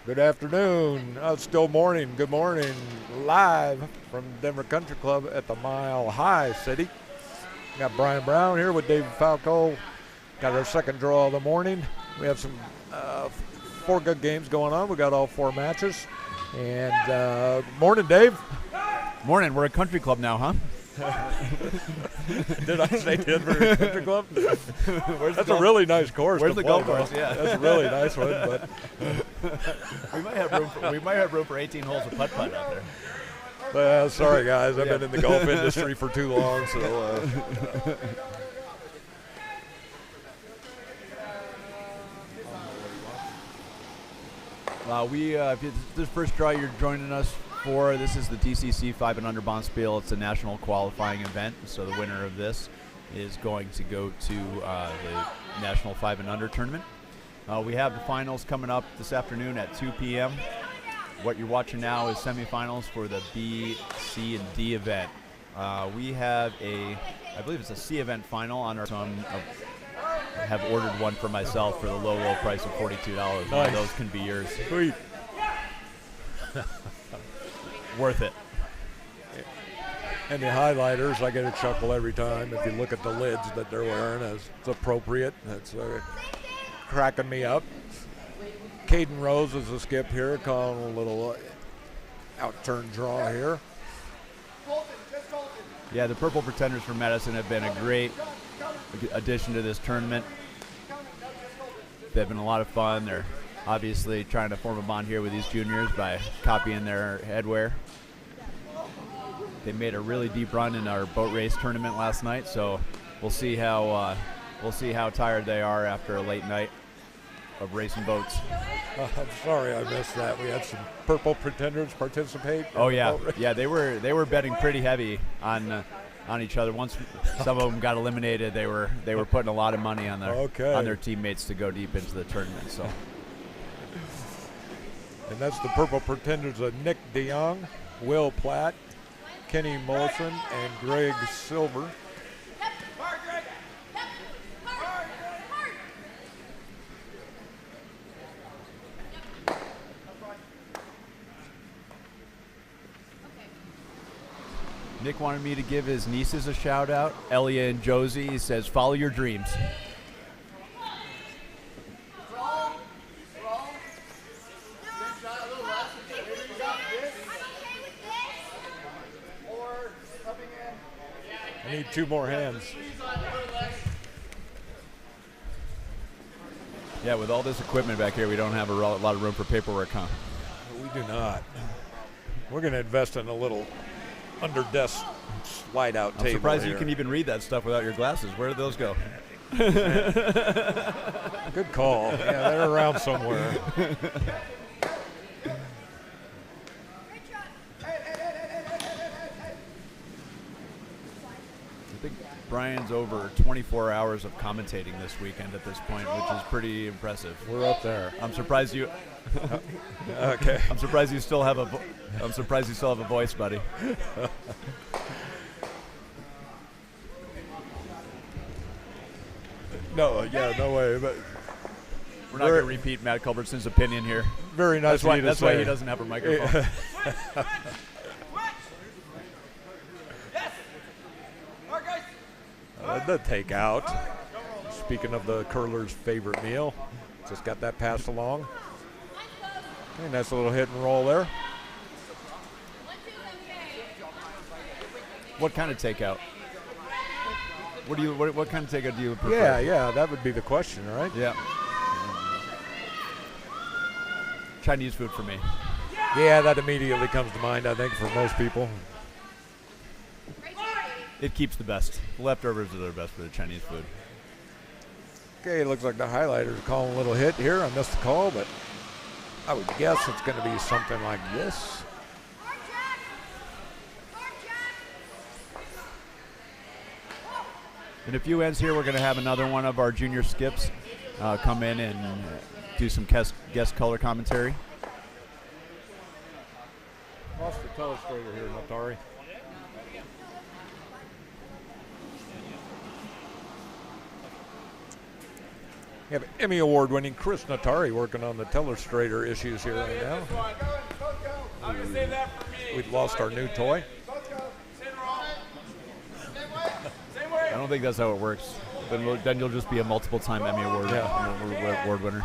Good afternoon. It's still morning. Good morning. Live from Denver Country Club at the Mile High City. Got Brian Brown here with David Falco. Got our second draw of the morning. We have some 4 good games going on. We got all 4 matches. And morning, Dave. Morning. We're a country club now, huh? Did I say Denver Country Club? That's a really nice course. Where's the golf course? Yeah, that's a really nice one. But we might have room for 18 holes of putt-putt out there. Well, sorry guys, I've been in the golf industry for too long, so. If it's this first draw you're joining us for, this is the DCC 5 and Under Bonspiel. It's a national qualifying event, so the winner of this is going to go to the National 5 and Under tournament. We have the finals coming up this afternoon at 2 p.m. What you're watching now is semifinals for the B, C, and D event. We have I believe it's a C event final on our. So I have ordered one for myself for the low price of $42. Nice. One of those can be yours. Sweet. Worth it. And the highlighters, I get a chuckle every time. If you look at the lids that they're wearing, it's appropriate. That's cracking me up. Caden Rose is the skip here, calling a little out-turn draw here. Yeah, the Purple Pretenders from Madison have been a great addition to this tournament. They've been a lot of fun. They're obviously trying to form a bond here with these juniors by copying their headwear. They made a really deep run in our boat race tournament last night, so we'll see how tired they are after a late night of racing boats. I'm sorry I missed that. We had some Purple Pretenders participate. Oh yeah, they were betting pretty heavy on each other. Once some of them got eliminated, they were putting a lot of money on their teammates to go deep into the tournament. So, and that's the Purple Pretenders of Nick DeYoung, Will Platt, Kenny Molson, and Greg Silver. Nick wanted me to give his nieces a shout out, Elia and Josie. He says, "Follow your dreams." I need 2 more hands. Yeah, with all this equipment back here, we don't have a lot of room for paperwork, huh? We do not. We're going to invest in a little under-desk slide-out table. I'm surprised here. you can even read that stuff without your glasses. Where did those go? Good call. Yeah, they're around somewhere. I think Brian's over 24 hours of commentating this weekend at this point, which is pretty impressive. We're up there. I'm surprised you. Okay. I'm surprised you still have a voice, buddy. No way. But we're not going to repeat Matt Culbertson's opinion here. Very nice. That's why he doesn't have a microphone. The takeout. Speaking of the curler's favorite meal, just got that passed along. Okay, nice little hit and roll there. What kind of takeout? What kind of takeout do you prefer? Yeah, that would be the question, right? Yeah. Chinese food for me. Yeah, that immediately comes to mind, I think, for most people. It keeps the best. The leftovers are the best for the Chinese food. Okay, looks like the highlighter's calling a little hit here. I missed the call, but I would guess it's going to be something like this. In a few ends here, we're going to have another one of our junior skips come in and do some guest color commentary. Lost the telestrator here, Natari. We have Emmy Award-winning Chris Natari working on the telestrator issues here right now. We've lost our new toy. I don't think that's how it works. Then you'll just be a multiple-time Emmy Award winner.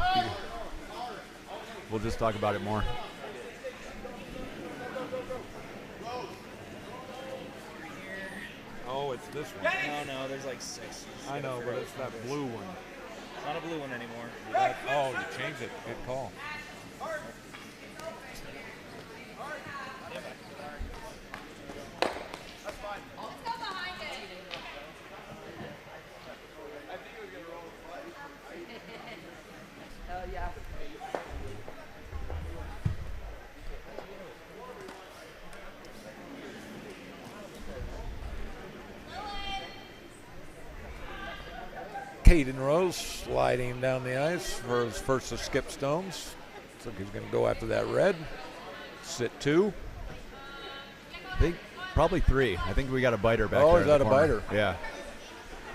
We'll just talk about it more. Oh, it's this one. No, there's like 6. I know, but it's that blue one. It's not a blue one anymore. Oh, you changed it. Good call. Caden Rose sliding down the ice for his first of Skip Stones. Looks like he's going to go after that red. Sit 2. I think probably 3. I think we got a biter back there. Oh, is that a biter? Yeah.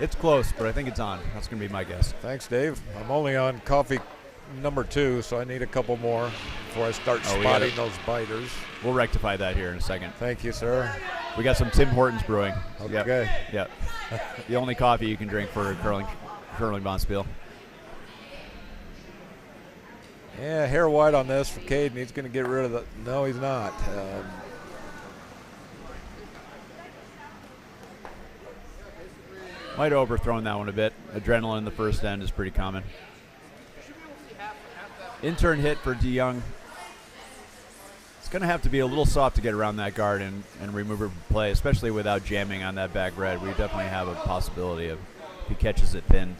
It's close, but I think it's on. That's going to be my guess. Thanks, Dave. I'm only on coffee number 2, so I need a couple more before I start spotting those biters. We'll rectify that here in a second. Thank you, sir. We got some Tim Hortons brewing. Okay. Yep. The only coffee you can drink for curling bonspiel. Yeah, hair white on this for Caden. He's going to get rid of the. No, he's not. Might have overthrown that one a bit. Adrenaline in the first end is pretty common. Intern hit for DeYoung. It's going to have to be a little soft to get around that guard and remove her from play, especially without jamming on that back red. We definitely have a possibility of, if he catches it thin,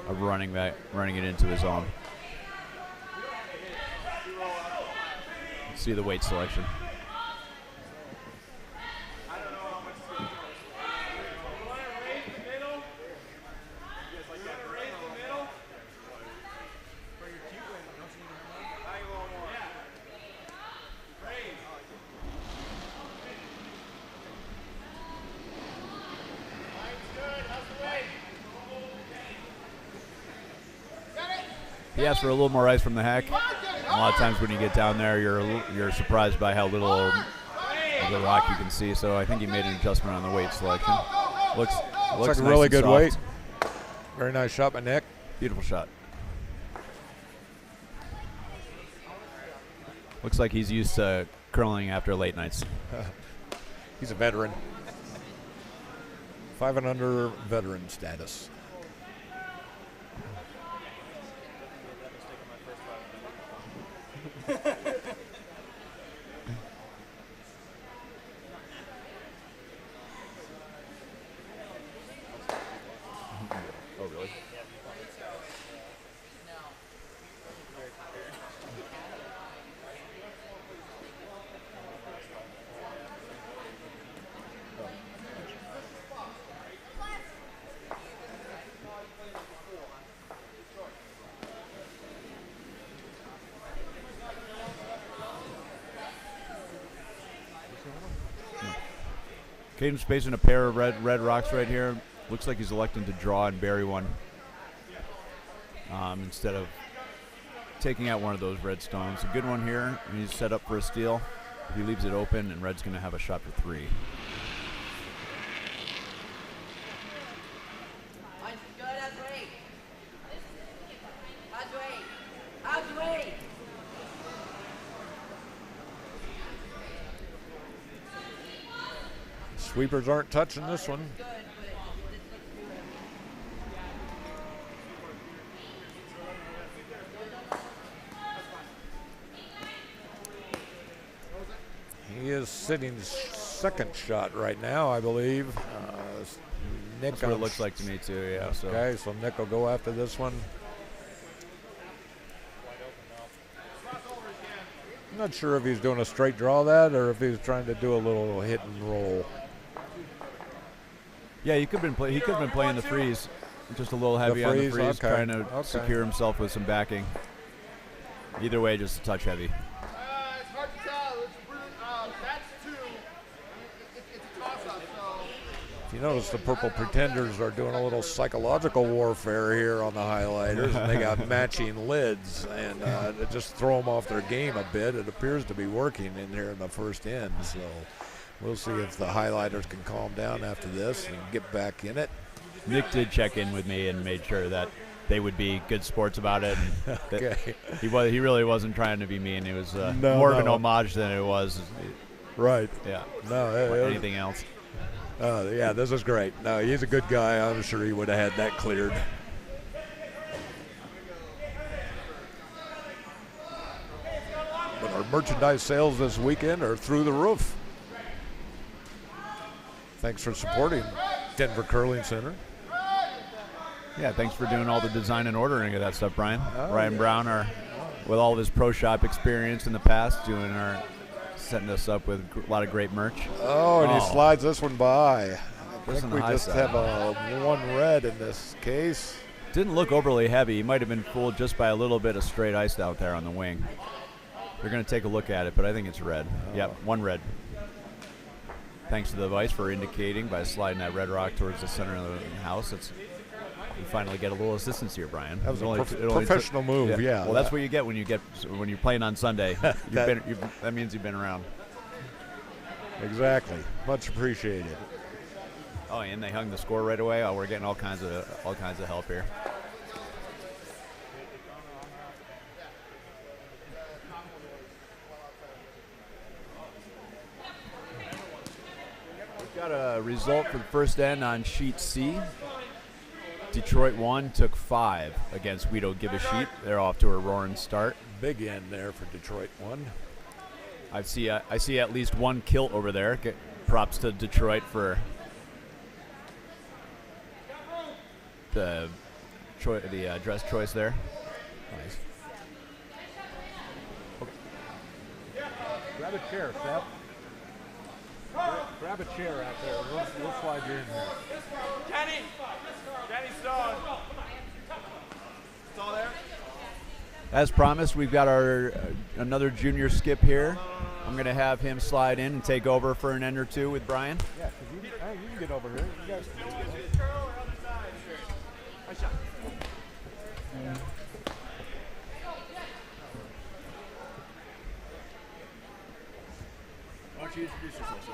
of running it into his own. Let's see the weight selection. He asked for a little more ice from the hack. A lot of times when you get down there, you're surprised by how little of the rock you can see. So I think he made an adjustment on the weight selection. Looks like nice a really good soft. weight. Very nice shot by Nick. Beautiful shot. Looks like he's used to curling after late nights. He's a veteran. 5 and under veteran status. Oh, really? Caden's spacing a pair of red rocks right here. Looks like he's electing to draw and bury one instead of taking out one of those red stones. A good one here, and he's set up for a steal. If he leaves it open, and red's going to have a shot for 3. Sweepers aren't touching this one. He is sitting second shot right now, I believe. Nick, that's what it looks like to me too. Yeah. Okay, so Nick will go after this one. I'm not sure if he's doing a straight draw that or if he's trying to do a little hit and roll. Yeah, he could have been playing the freeze, just a little heavy on the freeze, trying to secure himself with some backing. Either way, just a touch heavy. It's hard to tell. That's 2. It's a toss-up, so. You notice the Purple Pretenders are doing a little psychological warfare here on the highlighters, and they got matching lids, and to just throw them off their game a bit. It appears to be working in here in the first end, so we'll see if the highlighters can calm down after this and get back in it. Nick did check in with me and made sure that they would be good sports about it. And Okay. He really wasn't trying to be mean. It was No, more of an no. homage than it was. Right. Yeah. No, Anything else. yeah, this is great. No, he's a good guy. I'm sure he would have had that cleared. But our merchandise sales this weekend are through the roof. Thanks for supporting Denver Curling Center. Yeah, thanks for doing all the design and ordering of that stuff, Brian. Oh, Brian yeah. Brown, with all of his pro shop experience in the past, setting us up with a lot of great merch. Oh, and he slides this one by. I Just think on the we high just side. have a one red in this case. Didn't look overly heavy. He might have been fooled just by a little bit of straight ice out there on the wing. We're going to take a look at it, but I think it's red. Yep, one red. Thanks to the vice for indicating by sliding that red rock towards the center of the house. You finally get a little assistance here, Brian. That was a It only professional move, yeah. Well, that's what you get when you're playing on Sunday. That means you've been around. Exactly. Much appreciated. Oh, and they hung the score right away. Oh, we're getting all kinds of help here. We've got a result for the first end on sheet C. Detroit won, took 5 against We Don't Give a Sheet. They're off to a roaring start. Big end there for Detroit one. I see at least one kilt over there. Props to Detroit for the dress choice there. Nice. Grab a chair, Seth. Grab a chair out there. We'll slide you in here. Jenny Stone. It's all there? As promised, we've got our another junior skip here. I'm going to have him slide in and take over for an end or two with Brian. Yeah, you can get over here. You guys can get over here. Why don't you introduce yourself, sir?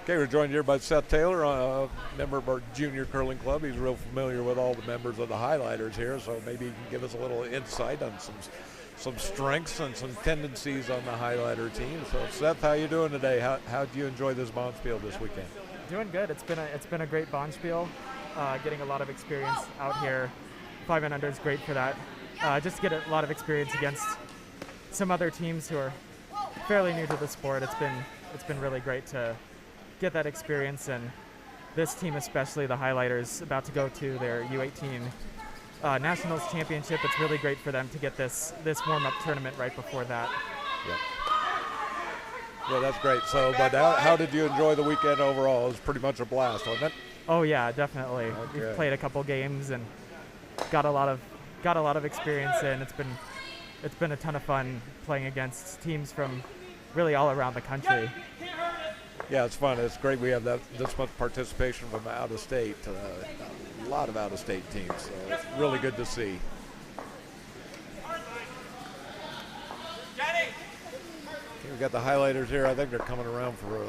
Okay, we're joined here by Seth Taylor, a member of our junior curling club. He's real familiar with all the members of the highlighters here, so maybe he can give us a little insight on some strengths and some tendencies on the highlighter team. So, Seth, how you doing today? How do you enjoy this Bonspiel this weekend? Doing good. It's been a great Bonspiel. Getting a lot of experience out here. 5 and under is great for that. Just to get a lot of experience against some other teams who are fairly new to the sport. It's been really great to get that experience, and this team especially, the highlighters, about to go to their U18 Nationals Championship. It's really great for them to get this warm-up tournament right before that. Yep. Yeah, that's great. So, but how did you enjoy the weekend overall? It was pretty much a blast, wasn't it? Oh yeah, definitely. Okay. We've played a couple games and got a lot of experience in. It's been a ton of fun playing against teams from really all around the country. Yeah, it's fun. It's great we have this much participation from out of state. A lot of out of state teams, so it's really good to see. Okay, we've got the highlighters here. I think they're coming around for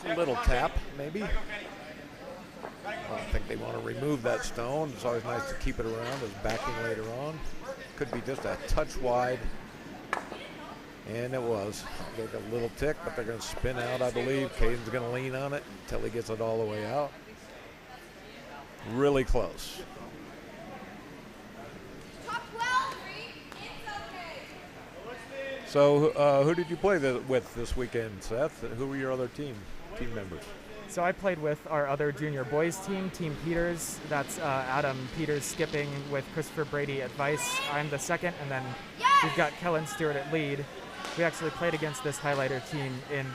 a little tap, maybe. I think they want to remove that stone. It's always nice to keep it around as backing later on. Could be just a touch wide. And it was. They got a little tick, but they're going to spin out, I believe. Caden's going to lean on it until he gets it all the way out. Really close. So who did you play with this weekend, Seth? Who were your other team members? So I played with our other junior boys team, Team Peters. That's Adam Peters skipping with Christopher Brady at vice. I'm the second, and then we've got Kellen Stewart at lead. We actually played against this highlighter team in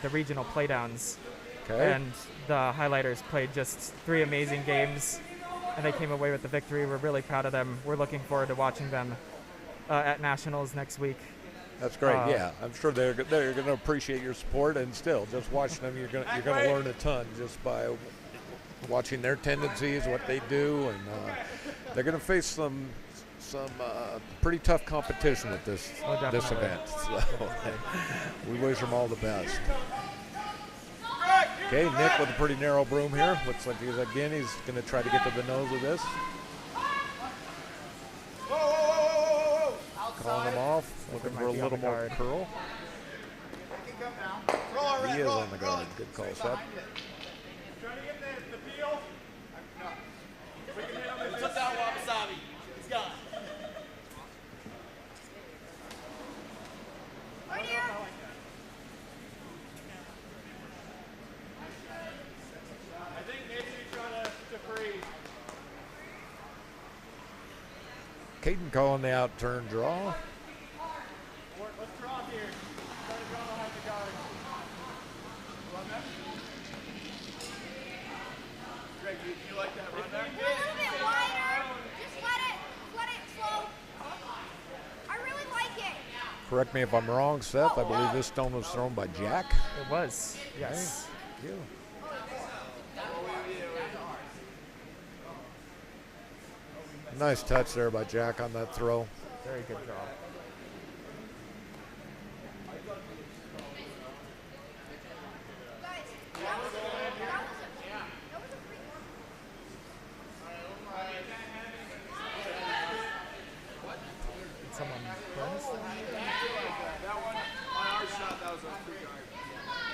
the regional playdowns. Okay. And the highlighters played just 3 amazing games, and they came away with the victory. We're really proud of them. We're looking forward to watching them at Nationals next week. That's great. Yeah, I'm sure they're going to appreciate your support, and still, just watching them, you're going to learn a ton just by watching their tendencies, what they do, and they're going to face some pretty tough competition with this event. So we wish them all the best. Okay, Nick with a pretty narrow broom here. Looks like he's going to try to get to the nose of this. Calling him off, looking for a little more curl. He is on the guard. Good call, Seth. Trying to get the peel. He took down Wasabi. He's gone. Right here. I think maybe we try to freeze. Caden calling the out turn draw. Let's draw here. Try to draw behind the guard. Greg, do you like that run there? A little bit wider. Just let it flow. I really like it. Correct me if I'm wrong, Seth. I believe this stone was thrown by Jack. It was, yes. Thank you. Nice touch there by Jack on that throw. Very good draw. Did someone bonus That one, on our shot, that was a free guard.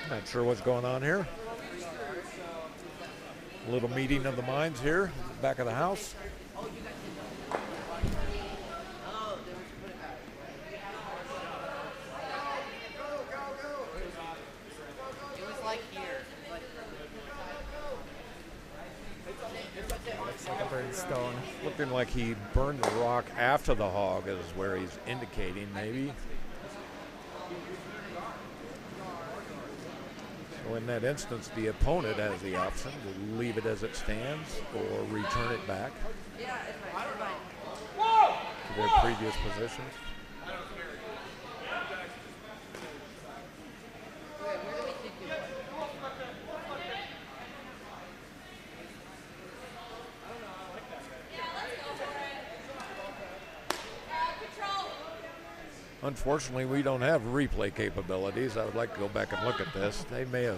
Not sure what's going on here. A little meeting of the minds here, back of the house. Stone. Looking like he burned the rock after the hog is where he's indicating, maybe. So in that instance, the opponent has the option to leave it as it stands or return it back to their previous positions. Unfortunately, we don't have replay capabilities. I would like to go back and look at this. They may have.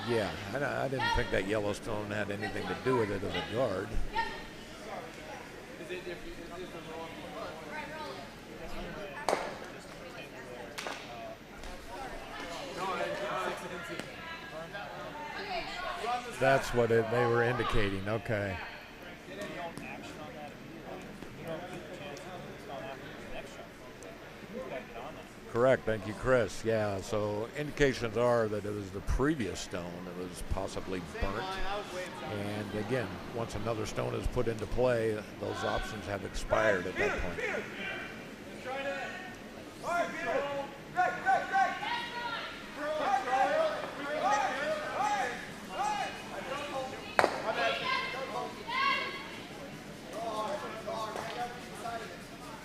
Yeah, I didn't think that Yellowstone had anything to do with it as a guard. That's what they were indicating. Okay. Correct. Thank you, Chris. Yeah, so indications are that it was the previous stone that was possibly burnt. And again, once another stone is put into play, those options have expired at that point.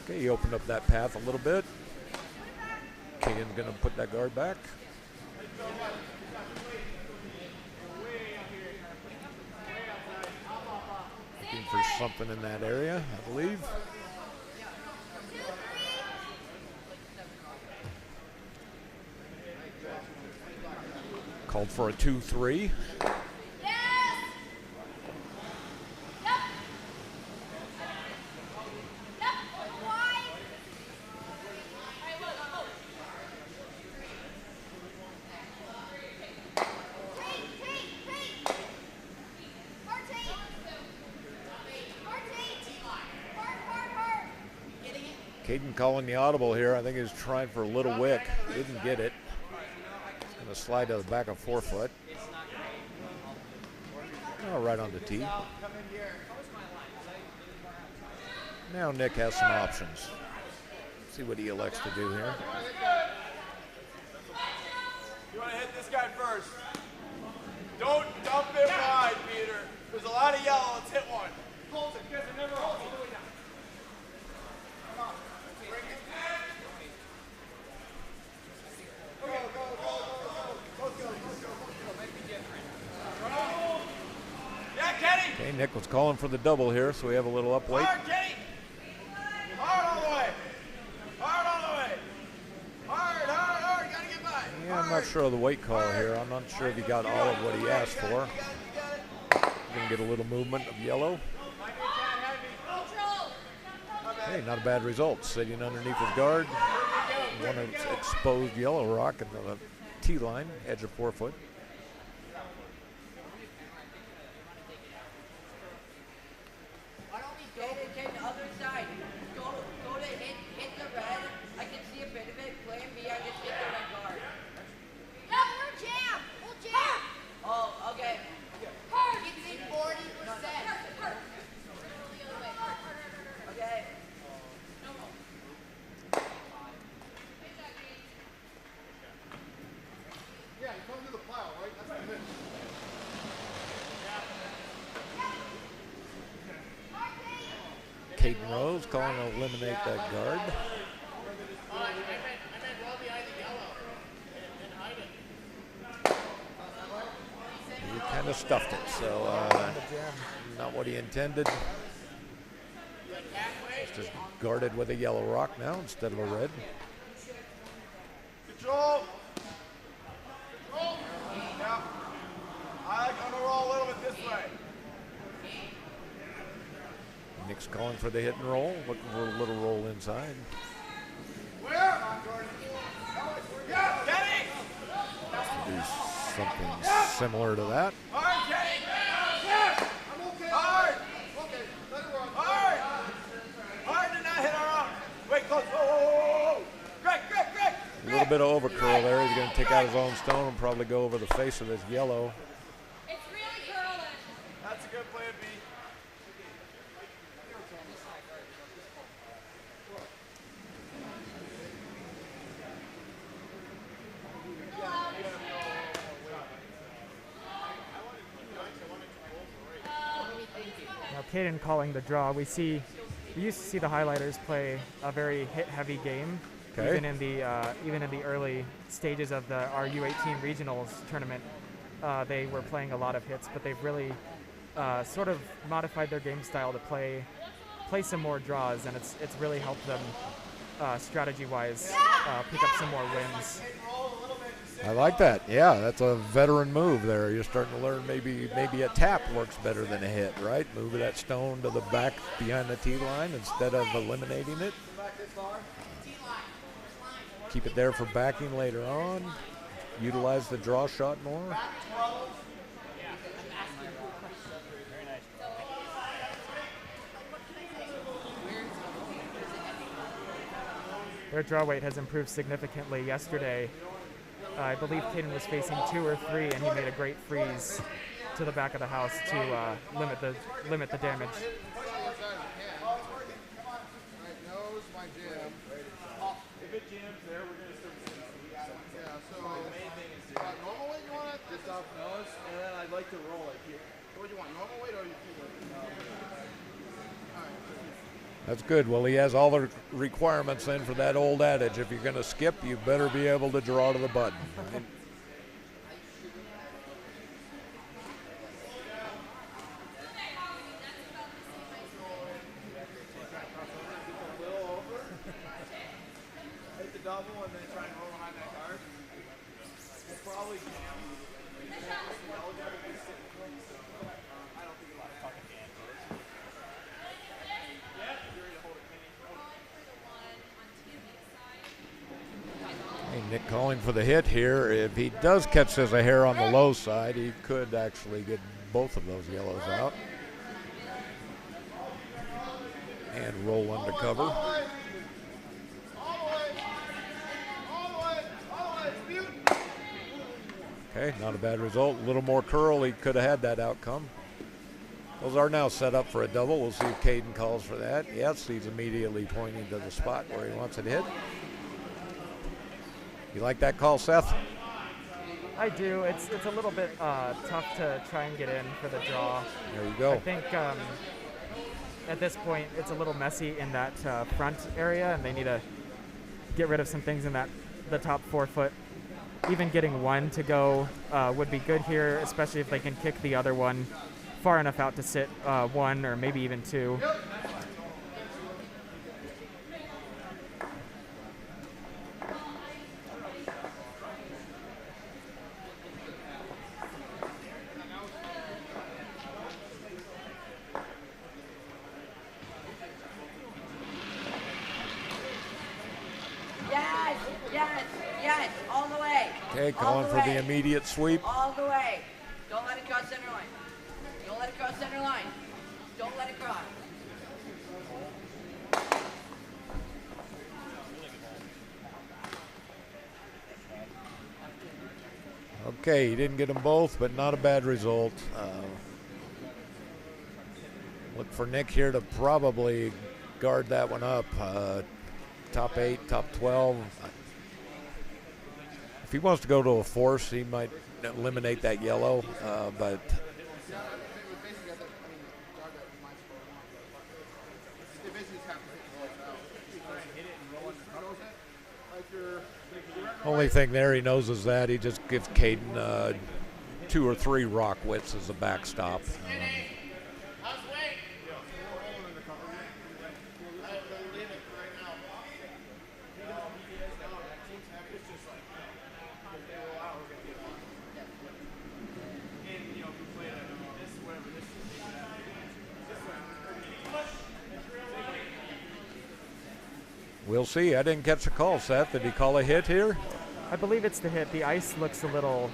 Okay, he opened up that path a little bit. Caden's going to put that guard back. Looking for something in that area, I believe. Called for a 2-3. Caden calling the audible here. I think he's trying for a little wick. Didn't get it. It's going to slide to the back of 4-foot. Oh, right on the tee. Now Nick has some options. See what he elects to do here. You want to hit this guy first. Don't dump it wide, Peter. There's a lot of yellow. Let's hit one. Hold it. You guys are never holding. Okay, Nick was calling for the double here, so we have a little up weight. Hard, Kenny! Hard all the way! Hard all the way! Hard, hard, hard! Gotta get by! Yeah, I'm not sure of the weight call here. I'm not sure if he got all of what he asked for. Gonna get a little movement of yellow. Hey, not a bad result. Sitting underneath his guard. One exposed yellow rock in the tee line, edge of 4 foot. Why don't we go to the other side? Go to hit the red. I can see a bit of it. Plan B, I just hit the red guard. No, we're jam. We'll jam. Oh, okay. It's in 40%. Okay. Yeah, you come to the plow, right? That's the pitch. Caden Rose calling to eliminate that guard. He kind of stuffed it, so not what he intended. Just guarded with a yellow rock now instead of a red. Control! Control! Yeah. I like to roll a little bit this way. Nick's calling for the hit and roll, looking for a little roll inside. Where? Yeah, Kenny! Do something similar to that. Hard, Kenny! Yeah! I'm okay. Hard! Okay, let it run. Hard! Hard to not hit our arm. Wait, close. Whoa, whoa, whoa, whoa. Greg! A little bit of overcurl there. He's going to take out his own stone and probably go over the face of this yellow. It's really curling. That's a good plan, B. Now Caden calling the draw. We used to see the highlighters play a very hit-heavy game, Okay. even in the early stages of the U18 regionals tournament. They were playing a lot of hits, but they've really sort of modified their game style to play some more draws, and it's really helped them strategy-wise pick up some more wins. I like that. Yeah, that's a veteran move there. You're starting to learn maybe a tap works better than a hit, right? Move that stone to the back behind the tee line instead of eliminating it. Keep it there for backing later on. Utilize the draw shot more. Their draw weight has improved significantly. Yesterday, I believe Caden was facing 2 or 3, and he made a great freeze to the back of the house to limit the damage. If it jams there, we're going to start. Yeah, so main thing is normal weight you want it? Just off nose, and then I'd like to roll it here. What do you want, normal weight or you feel it? That's good. Well, he has all the requirements then for that old adage. If you're going to skip, you better be able to draw to the button. Hit the double and then try and roll behind that guard. We'll probably jam. I don't think a lot of fucking jams. Hey, Nick calling for the hit here. If he does catch this a hair on the low side, he could actually get both of those yellows out. And roll under cover. Okay, not a bad result. A little more curl, he could have had that outcome. Those are now set up for a double. We'll see if Caden calls for that. Yes, he's immediately pointing to the spot where he wants it hit. You like that call, Seth? I do. It's a little bit tough to try and get in for the draw. There you go. I think at this point it's a little messy in that front area, and they need to get rid of some things in the top 4 foot. Even getting one to go would be good here, especially if they can kick the other one far enough out to sit 1 or maybe even 2. Yes, yes, yes, all the way. Okay, All calling the for way. the immediate sweep. All the way. Don't let it cross center line. Don't let it cross center line. Don't let it cross. Okay, he didn't get them both, but not a bad result. Look for Nick here to probably guard that one up. Top 8, top 12. If he wants to go to a force, he might eliminate that yellow, but only thing there he knows is that he just gives Caden 2 or 3 rock widths as a backstop. We'll see. I didn't catch a call, Seth. Did he call a hit here? I believe it's the hit. The ice looks a little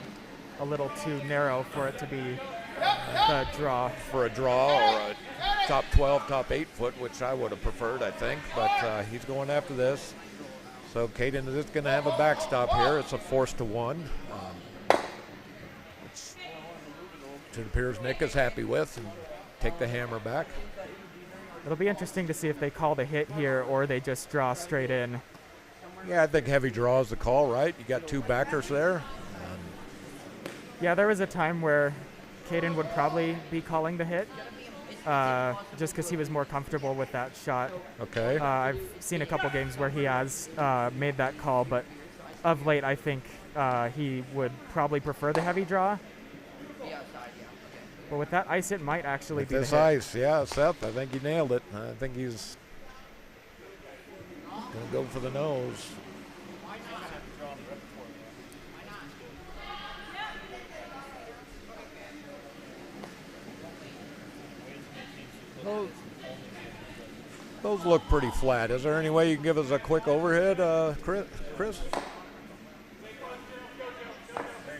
too narrow for it to be the draw. For a draw or a top 12, top 8 foot, which I would have preferred, I think. But he's going after this. So Caden is going to have a backstop here. It's a force to 1. It appears Nick is happy with, and take the hammer back. It'll be interesting to see if they call the hit here or they just draw straight in. Yeah, I think heavy draw is the call, right? You got 2 backers there. Yeah, there was a time where Caden would probably be calling the hit just because he was more comfortable with that shot. Okay. I've seen a couple games where he has made that call, but of late I think he would probably prefer the heavy draw. But with that ice, it might actually be this the hit. ice, yeah, Seth, I think he nailed it. I think he's going to go for the nose. Those look pretty flat. Is there any way you can give us a quick overhead, Chris?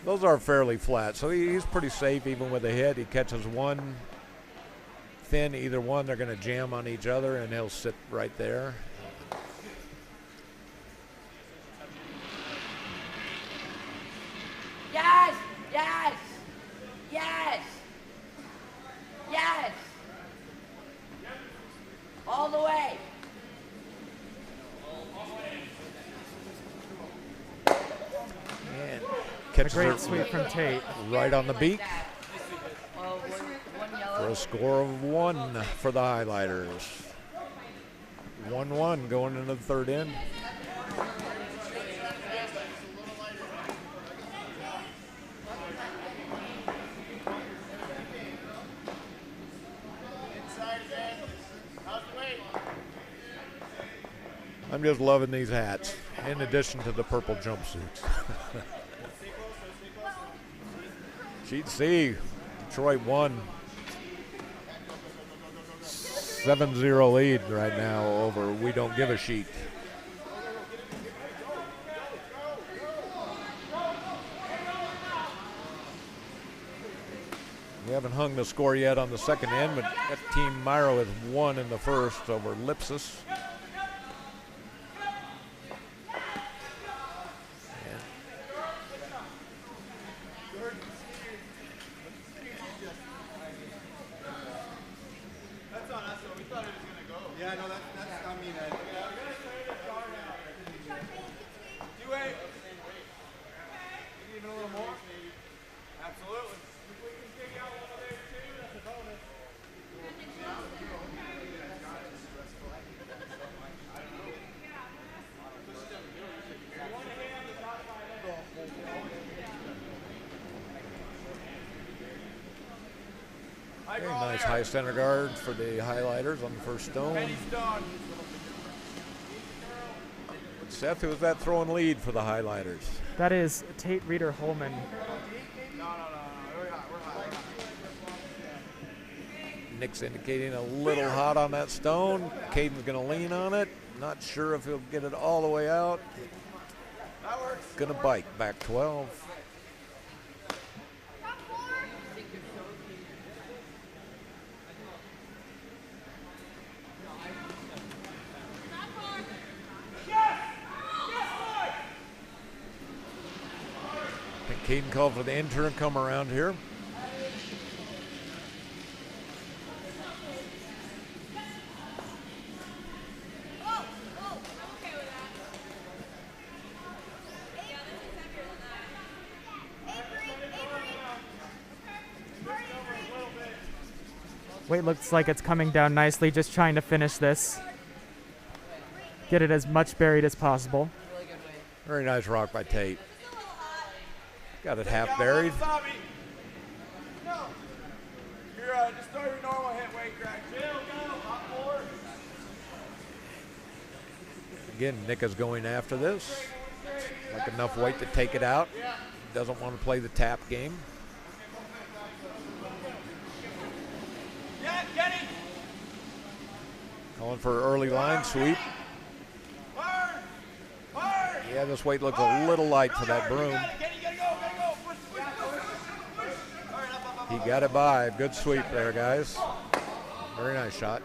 Those are fairly flat, so he's pretty safe even with a hit. He catches one thin, either one, they're going to jam on each other, and he'll sit right there. Yes! Yes! Yes! Yes! All the way! And A catches great it sweep from Tate. right on the beak One for yellow. a score of 1 for the highlighters. 1-1 going into the third end. I'm just loving these hats, in addition to the purple jumpsuits. Sheet C, Detroit won. 7-0 lead right now over We Don't Give a Sheet. We haven't hung the score yet on the second end, but that Team Myro has won in the first over Lipsis. Yeah, no, that's I mean, do it. Even a little more? Absolutely. If we can dig out one of those too, that's a bonus. Very nice high center guard for the highlighters on the first stone. Seth, who was that throwing lead for the highlighters? That is Tate Reader Holman. Nick's indicating a little hot on that stone. Caden's going to lean on it. Not sure if he'll get it all the way out. Going to bite, back 12. I think Caden called for the intern come around here. Weight looks like it's coming down nicely, just trying to finish this. Get it as much buried as possible. Very nice rock by Tate. Got it half buried. No. You're just throw your normal hit weight, Greg. Chill, go. Hot forward. Again, Nick is going after this. Like enough weight to take it out. Doesn't want to play the tap game. Yeah, get it. Calling for an early line sweep. Hard. Hard. Yeah, this weight looks a little light for that broom. He got it by. Good sweep there, guys. Very nice shot.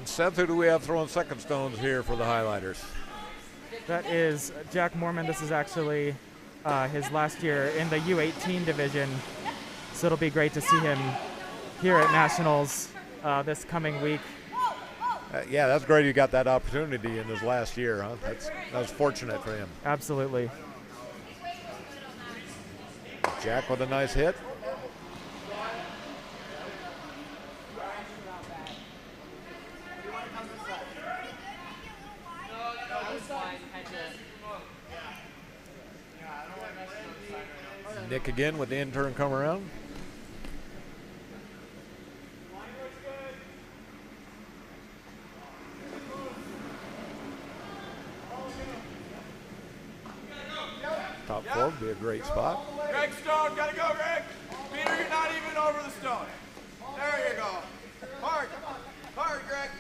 Seth, who do we have throwing second stones here for the highlighters? That is Jack Moorman. This is actually his last year in the U18 division. So it'll be great to see him here at Nationals this coming week. Yeah, that's great he got that opportunity in his last year. Huh? That was fortunate for him. Absolutely. Jack with a nice hit. Nick again with the intern come around. Top four would be a great spot. Greg Stone, gotta go, Greg. Peter, you're not even over the stone. There you go. Hard. Hard, Greg.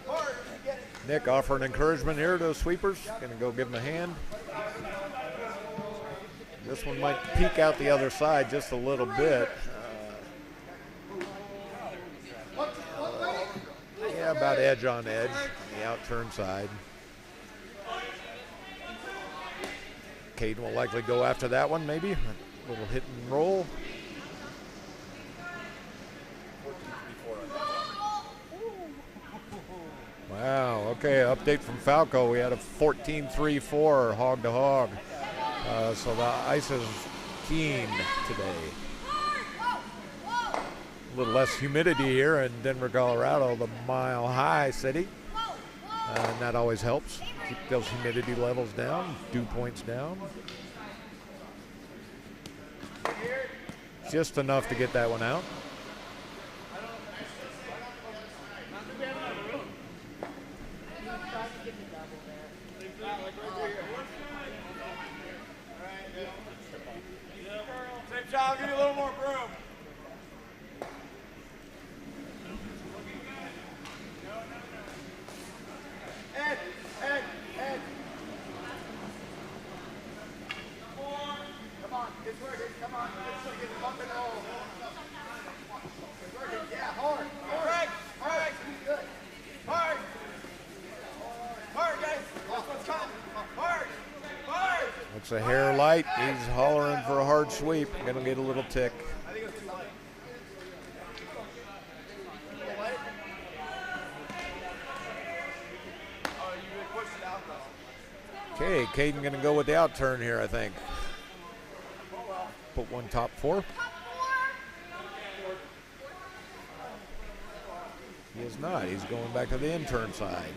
Hard. Nick offering encouragement here to the sweepers. Gonna go give him a hand. This one might peek out the other side just a little bit. Yeah, about edge on edge on the outturn side. Caden will likely go after that one, maybe. A little hit and roll. Wow, okay, update from Falco. We had a 14-3-4 hog to hog. So the ice is keen today. A little less humidity here in Denver, Colorado, the Mile High city. And that always helps. Keep those humidity levels down, dew points down. Just enough to get that one out. I'll give you a little more broom. Ed. Come on, it's working. Come on, get bump and roll. It's working. Yeah, hard. Greg. Good. Hard, guys. That's what's coming. Hard. Looks a hair light. He's hollering for a hard sweep. Gonna get a little tick. I think it's too light. Okay, Caden going to go with the out turn here, I think. Put one top four. He is not. He's going back to the in turn side.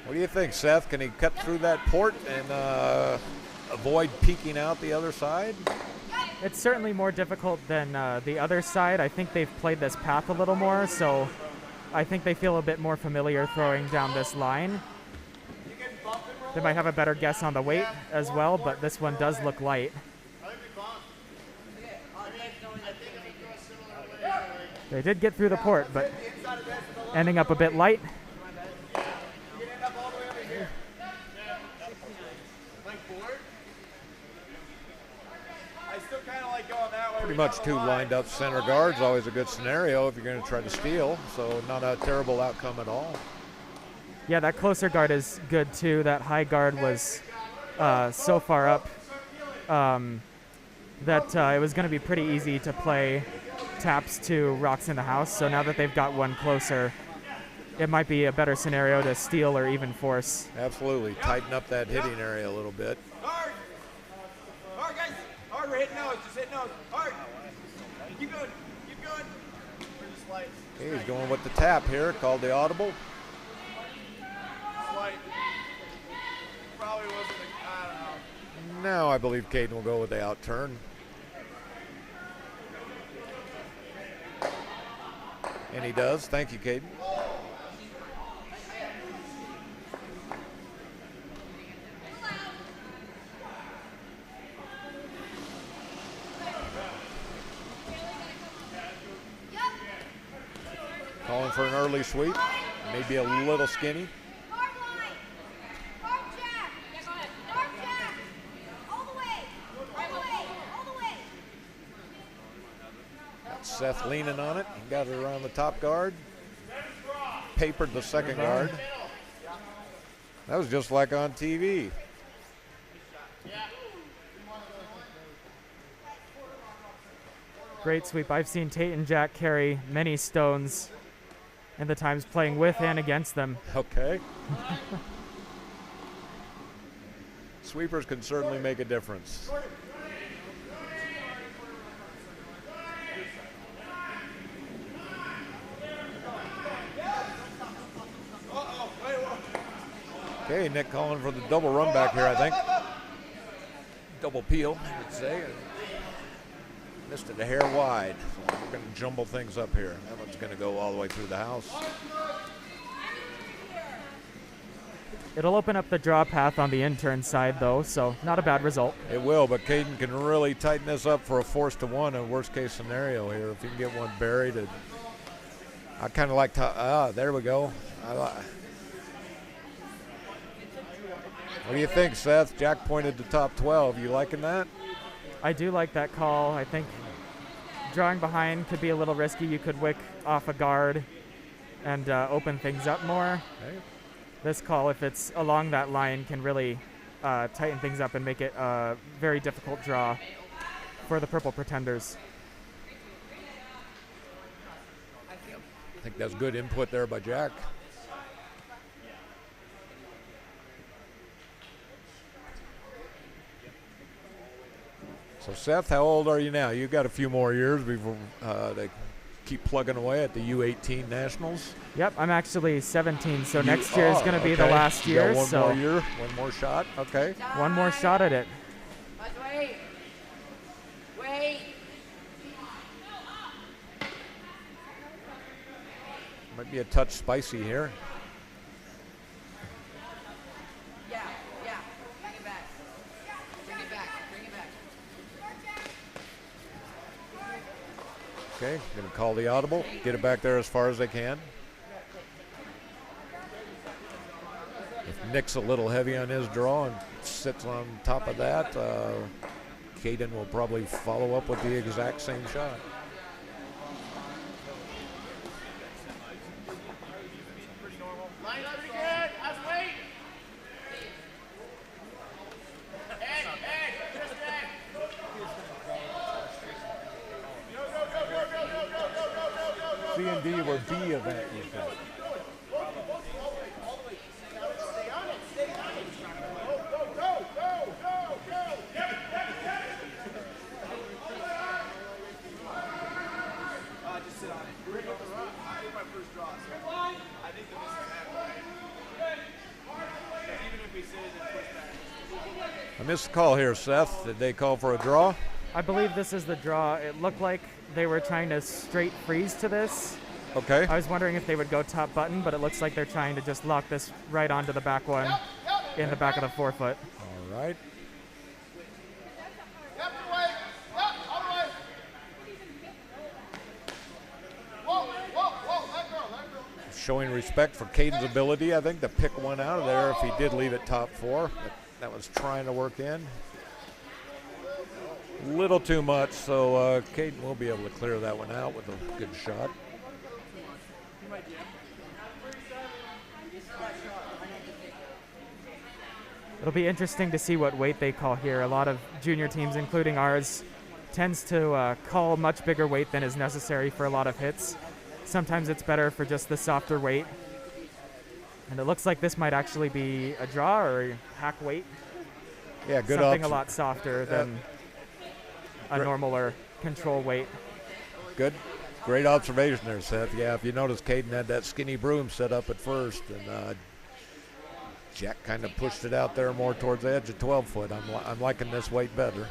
What do you think, Seth? Can he cut through that port and avoid peeking out the other side? It's certainly more difficult than the other side. I think they've played this path a little more, so I think they feel a bit more familiar throwing down this line. They might have a better guess on the weight as well, but this one does look light. They did get through the port, but ending up a bit light. Pretty much two lined up center guards, always a good scenario if you're going to try to steal, so not a terrible outcome at all. Yeah, that closer guard is good too. That high guard was so far up that it was going to be pretty easy to play taps to rocks in the house. So now that they've got one closer, it might be a better scenario to steal or even force. Absolutely. Tighten up that hitting area a little bit. Hard! Hard, guys! Hard, we're hitting nose. Just hit nose. Hard! Keep going. Keep going. We're just light. Okay, he's going with the tap here, called the audible. Slight. Probably wasn't a, I don't know. Now I believe Caden will go with the out turn. And he does. Thank you, Caden. Calling for an early sweep. Maybe a little skinny. Got Seth leaning on it. He got it around the top guard. Papered the second guard. That was just like on TV. Great sweep. I've seen Tate and Jack carry many stones in the times playing with and against them. Okay. Sweepers can certainly make a difference. Okay, Nick calling for the double run back here, I think. Double peel, I would say. Missed it a hair wide. So we're going to jumble things up here. That one's going to go all the way through the house. It'll open up the draw path on the in-turn side, though, so not a bad result. It will, but Caden can really tighten this up for a 4-1, a worst-case scenario here. If you can get one buried, I kind of like to. There we go. What do you think, Seth? Jack pointed to top 12. You liking that? I do like that call. I think drawing behind could be a little risky. You could wick off a guard and open things up more. Okay. This call, if it's along that line, can really tighten things up and make it a very difficult draw for the Purple Pretenders. I think that's good input there by Jack. So, Seth, how old are you now? You've got a few more years before they keep plugging away at the U18 Nationals. Yep, I'm actually 17, so next year is going to be the last You year. got one so more year, one more shot. Okay. one more shot at it. Let's wait. Wait. Might be a touch spicy here. Yeah, yeah. Bring it back. Bring it back. Bring it back. Okay, going to call the audible. Get it back there as far as they can. If Nick's a little heavy on his draw and sits on top of that, Caden will probably follow up with the exact same shot. Line up pretty good. Let's wait. Hey, just egg. Go, go, go, go, go, go, go, go, go, go, go, go. C and D were B event, you said. Just sit on it. Bring up the run. I did my first draw, so I think the miss is happening. Even if we sit it and push back. I missed the call here, Seth. Did they call for a draw? I believe this is the draw. It looked like they were trying to straight freeze to this. Okay. I was wondering if they would go top button, but it looks like they're trying to just lock this right onto the back one in the back of the forefoot. All right. Yep, away. Yep, all the way. Whoa, let go. Showing respect for Caden's ability, I think, to pick one out of there if he did leave it top four. That was trying to work in. Little too much, so Caden will be able to clear that one out with a good shot. It'll be interesting to see what weight they call here. A lot of junior teams, including ours, tends to call much bigger weight than is necessary for a lot of hits. Sometimes it's better for just the softer weight. And it looks like this might actually be a draw or a hack weight. Yeah, good Something a option. lot softer than a normal or control weight. Good. Great observation there, Seth. Yeah, if you notice, Caden had that skinny broom set up at first, and Jack kind of pushed it out there more towards the edge of 12 foot. I'm liking this weight better.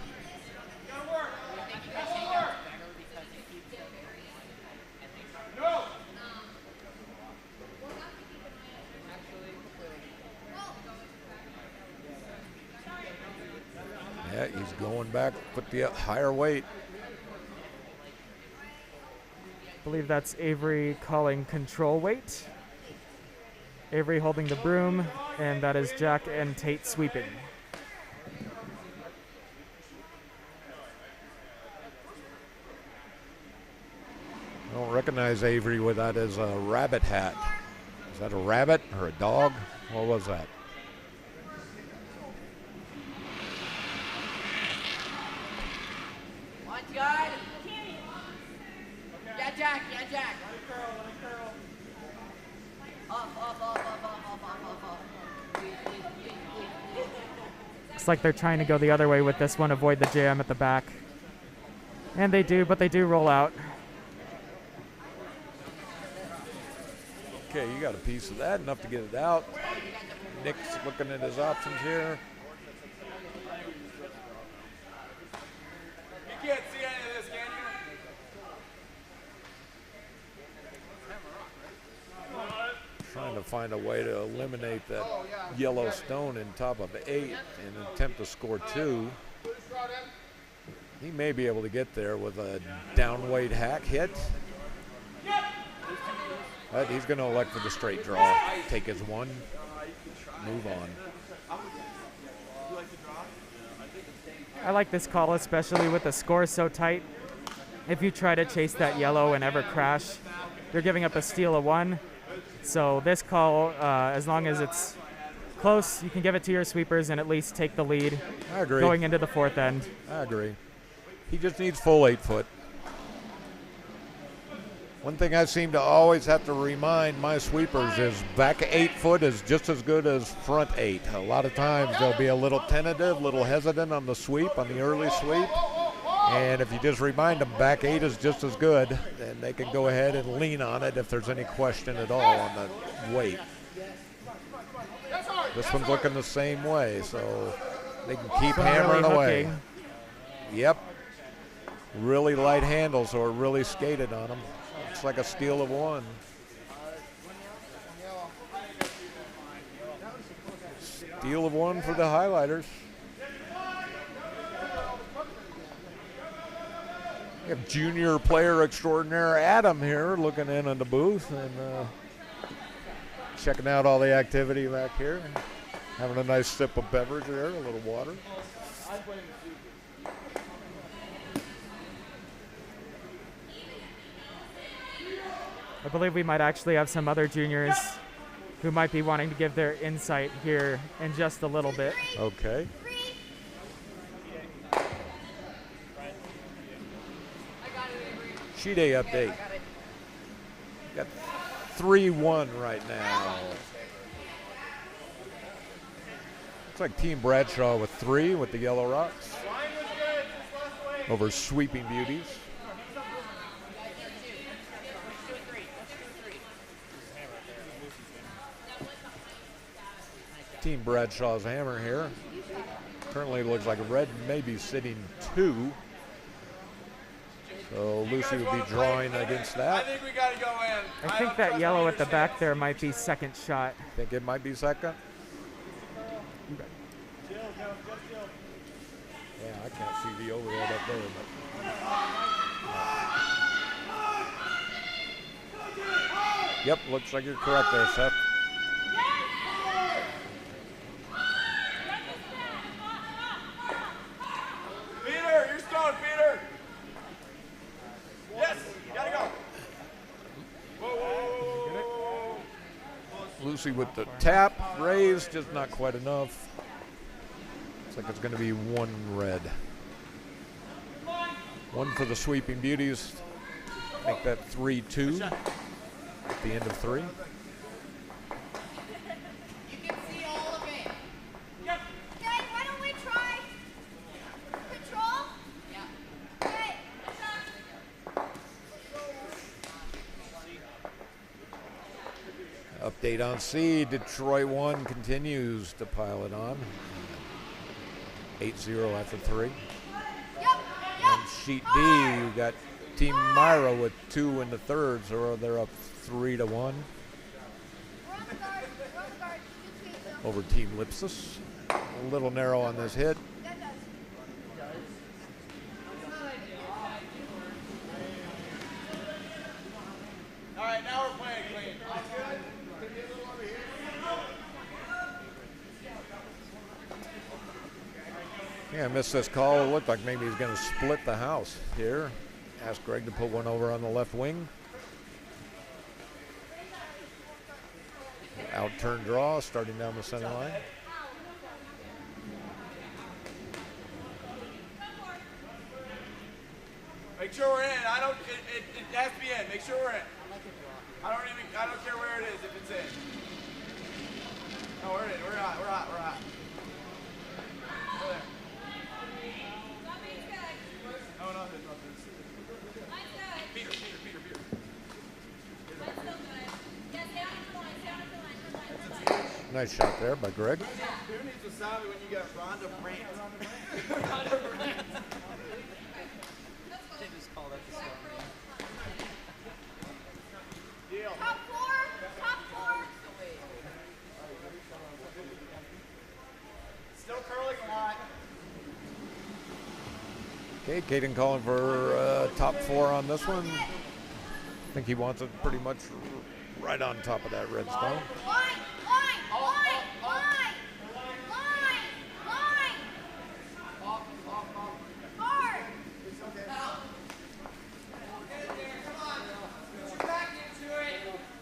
Yeah, he's going back with the higher weight. I believe that's Avery calling control weight. Avery holding the broom, and that is Jack and Tate sweeping. I don't recognize Avery with that as a rabbit hat. Is that a rabbit or a dog? What was that? One guard. Yeah, Jack. Up. Looks like they're trying to go the other way with this one, avoid the jam at the back. And they do, but they do roll out. Okay, you got a piece of that, enough to get it out. Nick's looking at his options here. You can't see any of this, can you? Trying to find a way to eliminate that yellow stone in top of 8 and attempt to score 2. He may be able to get there with a downweight hack hit. But he's going to elect for the straight draw. Take his one, move on. I like this call, especially with the score so tight. If you try to chase that yellow and ever crash, you're giving up a steal of 1. So this call, as long as it's close, you can give it to your sweepers and at least take the lead. I agree. Going into the 4th end. I agree. He just needs full 8 foot. One thing I seem to always have to remind my sweepers is back 8 foot is just as good as front 8. A lot of times they'll be a little tentative, a little hesitant on the sweep, on the early sweep. And if you just remind them back 8 is just as good, then they can go ahead and lean on it if there's any question at all on the weight. This one's looking the same way, so they can keep hammering Really away. hooking. Yep. Really light handles or really skated on them. It's like a steal of 1. Steal of 1 for the highlighters. We have junior player extraordinaire Adam here looking in on the booth and checking out all the activity back here. Having a nice sip of beverage there, a little water. I believe we might actually have some other juniors who might be wanting to give their insight here in just a little bit. Okay. Sheet A update. Got 3-1 right now. Looks like Team Bradshaw with 3 with the Yellow Rocks over Sweeping Beauties. Team Bradshaw's hammer here. Currently looks like red may be sitting 2. So Lucy would be drawing against that. I think we got to go in. I think that yellow at the back there might be second shot. Think it might be second? Yeah, I can't see the overhead up there. But. Yep, looks like you're correct there, Seth. Peter, you're stoned, Peter. Yes, you got to go. Whoa, whoa, whoa, whoa. Lucy with the tap, raised, just not quite enough. Looks like it's going to be 1 red. 1 for the Sweeping Beauties. Make that 3-2 at the end of 3. You can see all of it. Yep. Okay, why don't we try control? Yeah. Okay. Update on C, Detroit 1 continues to pile it on. 8-0 after 3. Yep. On sheet D, you got Team Myra with 2 in the third, so they're up 3-1 We're on the guard. We're on the guard. You tweet them. over Team Lipsis. A little narrow on this hit. That does. All right, now we're playing clean. Yeah, I missed this call. It looked like maybe he's going to split the house here. Ask Greg to put one over on the left wing. Out turn draw starting down the center line. Make sure we're in. It has to be in. Make sure we're in. I don't care where it is if it's in. No, we're in. We're hot. We're hot. We're hot. We're there. No, nothing. Peter. Nice shot there by Greg. Who needs wasabi when you got Rhonda Brandt? Deal. Top 4. Top 4. Still curling a lot. Okay, Caden calling for top 4 on this one. I think he wants it pretty much right on top of that red stone. Line. Hard.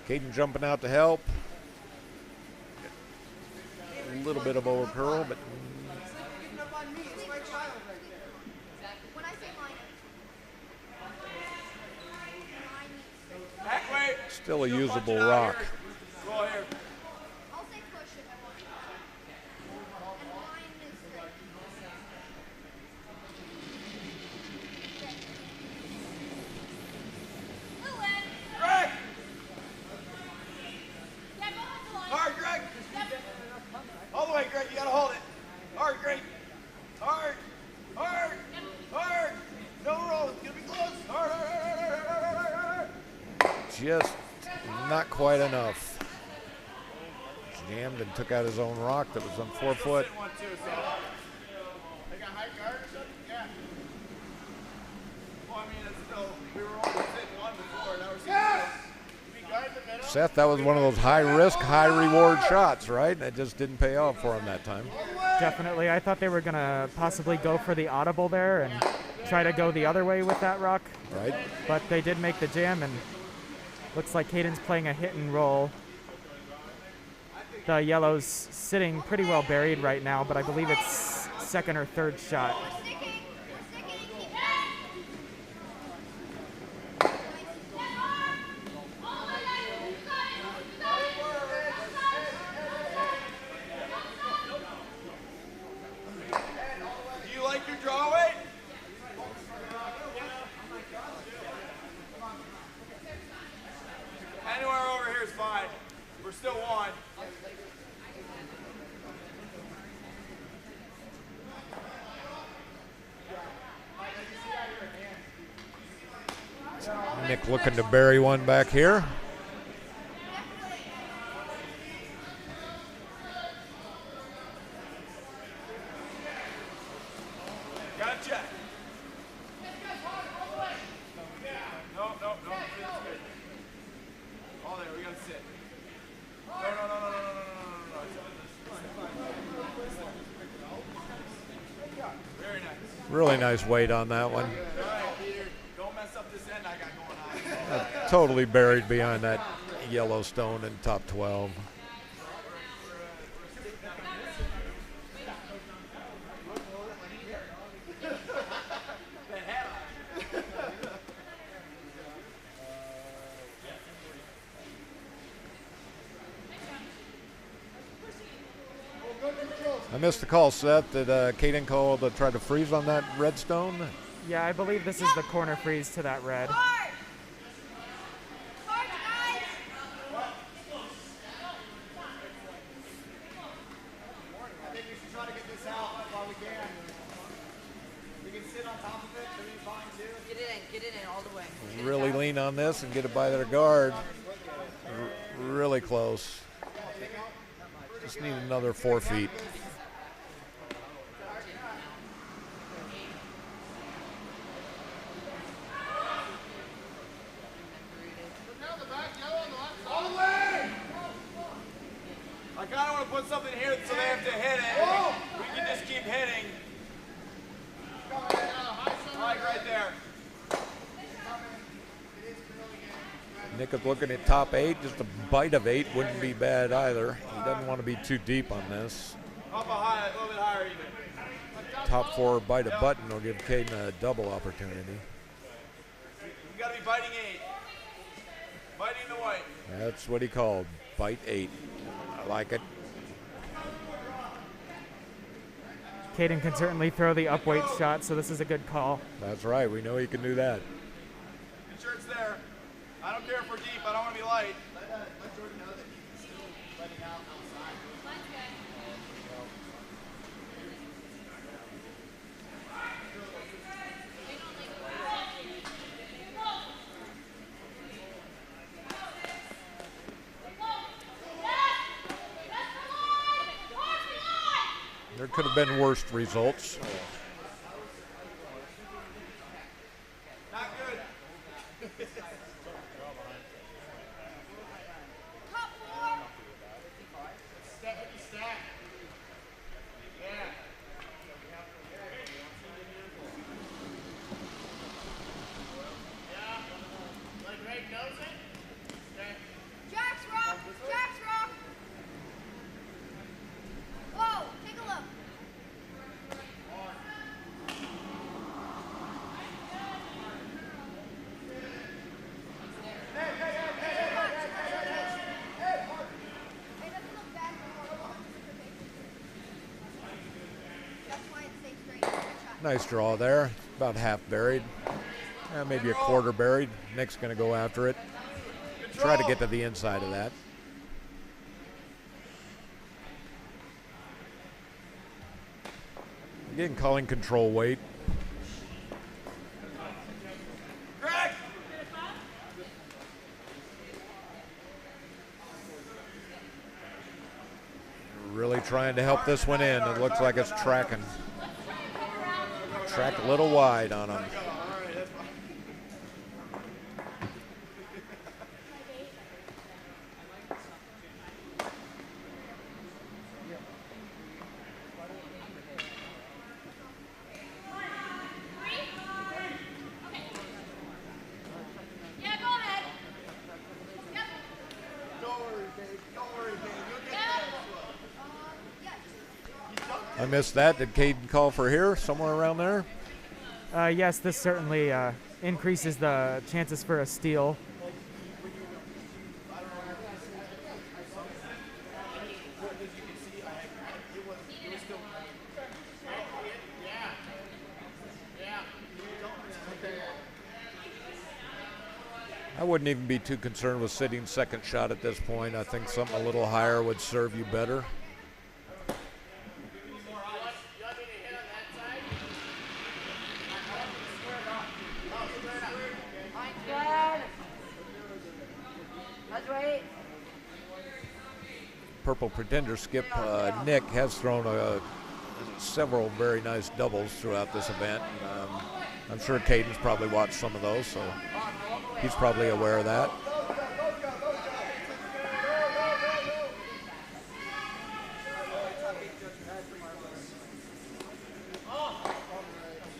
Caden jumping out to help. A little bit of over curl, but When I say line it. Back way. still a usable rock. Go here. I'll say push if I want. And line is good. Greg! Hard, Greg! All the way, Greg. You gotta hold it. Hard, Greg. Hard. No roll. It's gonna be close. Hard. Just not quite enough. Jammed and took out his own rock that was on 4 foot. One, too, so. They got high guard or something? Yeah. Well, I mean, it's still, we were only sitting one before, now we're sitting two. We guard the middle. Seth, that was one of those high risk, high reward shots, right? That just didn't pay off for him that time. Definitely. I thought they were going to possibly go for the audible there and try to go the other way with that rock. Right? But they did make the jam, and looks like Caden's playing a hit and roll. The yellow's sitting pretty well buried right now, but I believe it's second or third shot. We're sticking. like your draw weight? Anywhere over here is fine. We're still one. Nick looking to bury one back here. Got to check. No, no, no. It's good. Oh, there, we got to sit. No, no, no, no, no, no, no, no, no, no. Very nice. Really nice weight on that one. All right, Peter. Don't mess up this end I got going on. Totally buried behind that Yellowstone in top 12. I missed the call, Seth. Did Caden call to try to freeze on that redstone? Yeah, I believe this is the corner freeze to that red. Hard! Hard, guys! I think we should try to get this out while we can. We can sit on top of it, it'll be fine too. Get it in all the way. Really lean on this and get it by their guard. Really close. Just need another 4 feet. I kind of want to put something here so they have to hit it. We can just keep hitting. Like right there. Nick is looking at top 8. Just a bite of 8 wouldn't be bad either. He doesn't want to be too deep on this. Up a high, a little bit higher even. Top 4 bite a button will give Caden a double opportunity. You got to be biting 8. Biting the white. That's what he called, bite 8. I like it. Caden can certainly throw the upweight shot, so this is a good call. That's right. We know he can do that. Make sure it's there. I don't care if we're deep. I don't want to be light. Let Jordan know that he's still letting out outside. There could have been worse results. Not good. Top 4! Stack. Yeah. Jack's rock! Jack's rock! Whoa! Take a look. It doesn't look bad for That's why it stays straight. Good shot. Nice draw there. About half buried. Maybe a quarter buried. Nick's going to go after it. Try to get to the inside of that. Again, calling control weight. Greg! Really trying to help this one in. It looks like it's tracking. Track a little wide on him. Yeah, go ahead. Yep. Don't worry, babe. Don't worry, babe. You'll get Yes. I missed that. Did Caden call for here? Somewhere around there? Yes, this certainly increases the chances for a steal. I wouldn't even be too concerned with sitting second shot at this point. I think something a little higher would serve you better. Purple Pretender skip Nick has thrown several very nice doubles throughout this event. I'm sure Caden's probably watched some of those, so he's probably aware of that.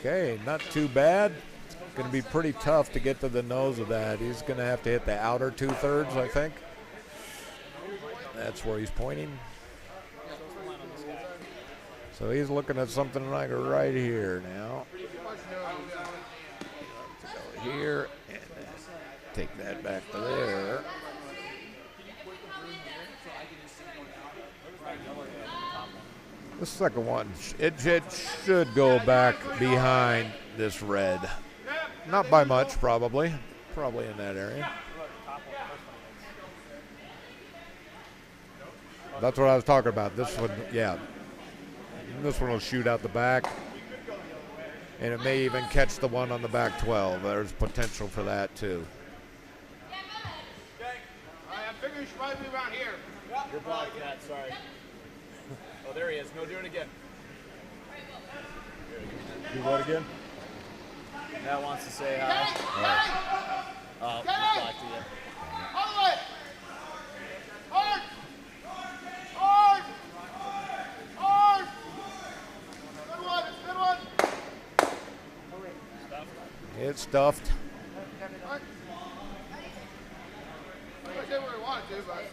Okay, not too bad. Going to be pretty tough to get to the nose of that. He's going to have to hit the outer 2/3, I think. That's where he's pointing. So he's looking at something like right here now. Go here and take that back to there. The second one, it should go back behind this red. Not by much, probably in that area. That's what I was talking about. This one, yeah. This one will shoot out the back, and it may even catch the one on the back 12. There's potential for that too. Okay. I figure you should probably be around here. You're blocked, Cat, sorry. Oh, there he is. No, do it again. Do what again? Matt wants to say hi. Oh, he's blocked again. All the way. Hard. Hard. Hard. Good one. Good one. It's stuffed. I did what I wanted to, but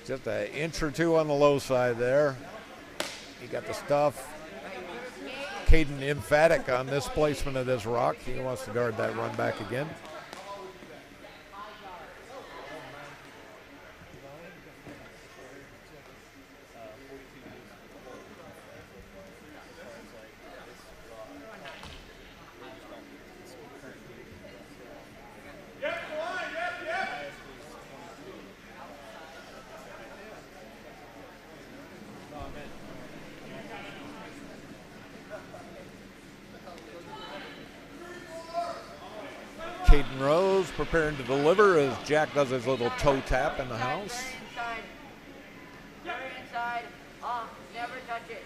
Just an inch or two on the low side there. He got the stuff. Caden emphatic on this placement of this rock. He wants to guard that run back again. Caden Rose preparing to deliver as Jack does his little toe tap in the house. Inside. Very inside. Never touch it.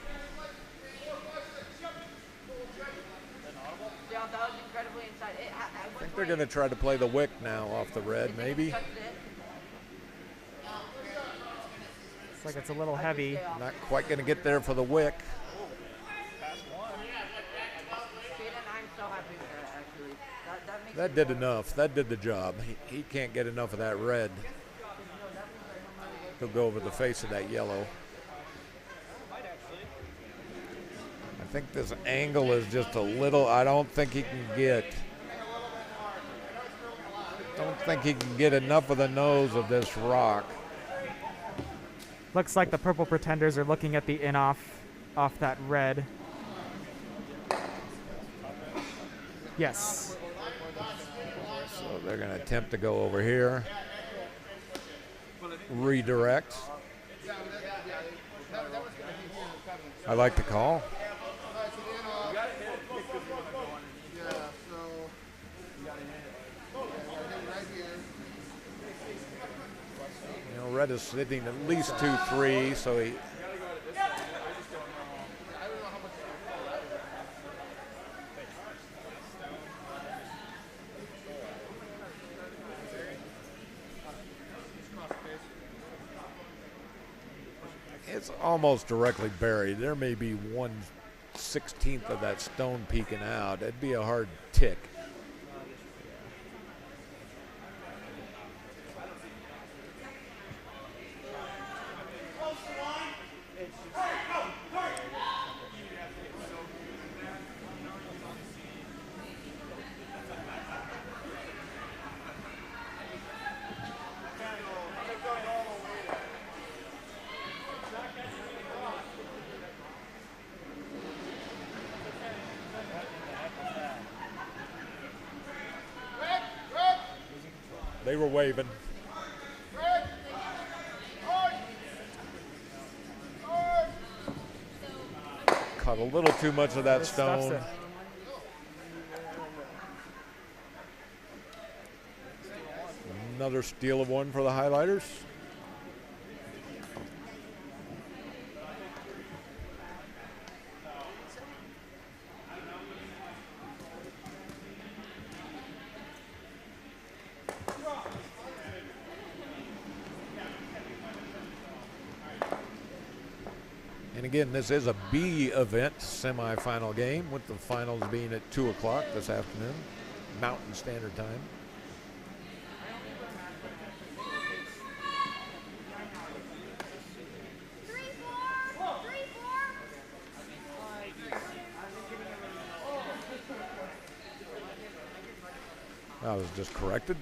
Yeah, that was incredibly inside. I think they're going to try to play the wick now off the red, maybe. It's like it's a little heavy. Not quite going to get there for the wick. I'm so happy with that, actually. That makes That did enough. That did the job. He can't get enough of that red. He'll go over the face of that yellow. I think this angle is just a little, I don't think he can get enough of the nose of this rock. Looks like the Purple Pretenders are looking at the off that red. Yes. So they're going to attempt to go over here. Redirect. I like the call. You know, Red is sitting at least 2-3, so he. It's almost directly buried. There may be 1/16 of that stone peeking out. It'd be a hard tick. They were waving. Caught a little too much of that Just stuffs stone. it. Another steal of one for the highlighters. And again, this is a B event semifinal game, with the finals being at 2 o'clock this afternoon, Mountain Standard Time. I was just corrected.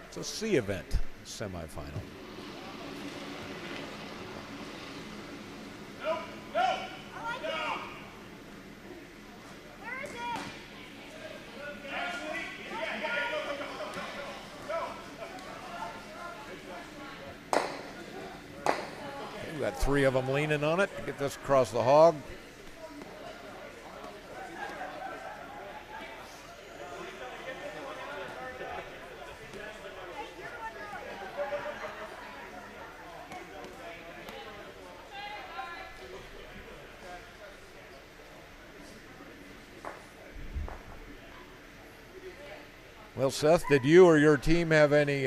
It's a C event semifinal. We got 3 of them leaning on it to get this across the hog. Well, Seth, did you or your team have any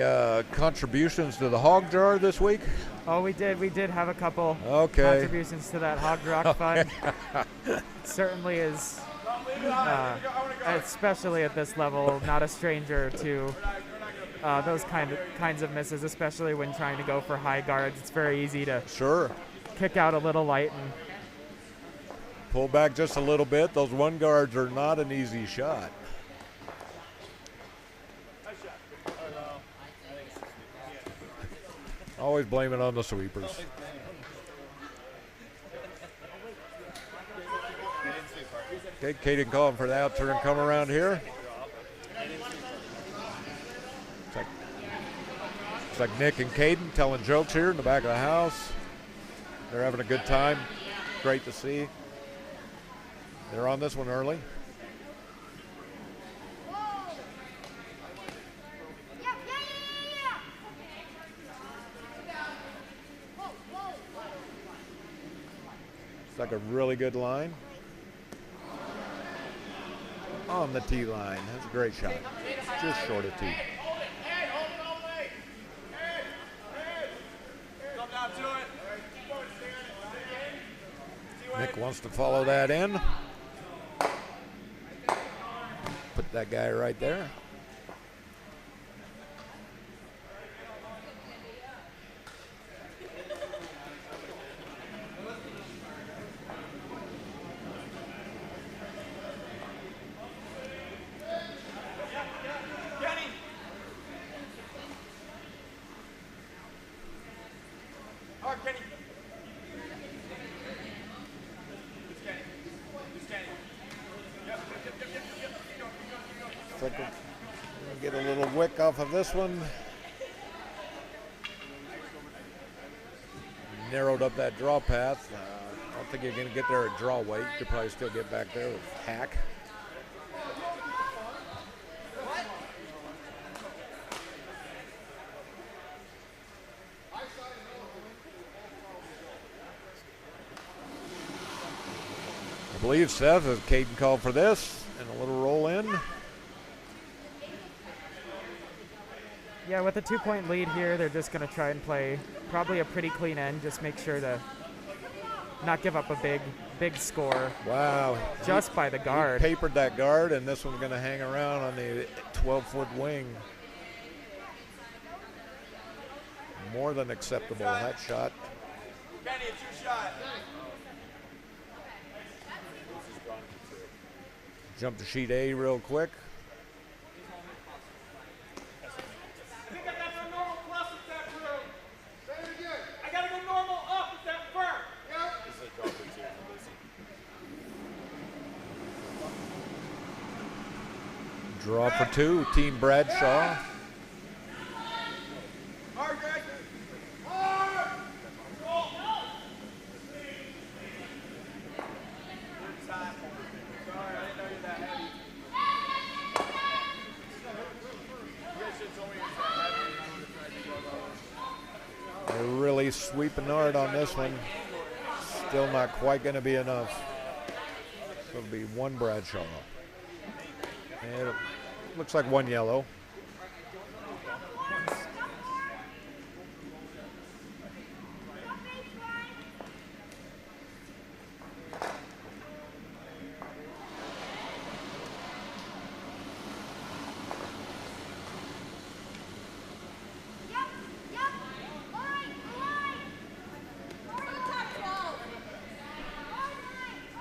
contributions to the hog jar this week? Oh, we did. We did have a couple Okay. contributions to that Hog Rock Fund. It certainly is, especially at this level, not a stranger to those kinds of misses, especially when trying to go for high guards. It's very easy to Sure. kick out a little light and Pull back just a little bit. Those one guards are not an easy shot. Always blame it on the sweepers. Okay, Caden calling for the out turn come around here. It's like Nick and Caden telling jokes here in the back of the house. They're having a good time. Great to see. They're on this one early. It's like a really good line. On the tee line. That's a great shot. Just short of tee. Nick wants to follow that in. Put that guy right there. Get a little wick off of this one. Narrowed up that draw path. I don't think you're going to get there at draw weight. You could probably still get back there with hack. I believe Seth, as Caden called for this, and a little roll in. yeah, with a 2-point lead here, they're just going to try and play probably a pretty clean end. Just make sure to not give up a big score. Wow. Just by the guard. He papered that guard, and this one's going to hang around on the 12-foot wing. More than acceptable, that shot. Kenny, it's your shot. Jump to sheet A real quick. I think I got to go normal plus with that room. Say it again. I got to go normal up with that firm. Yep. This is a drop for two from Lucy. Draw for two, Team Bradshaw. sweeping hard on this one. Still not quite going to be enough. So it'll be one Bradshaw. And it looks like one yellow.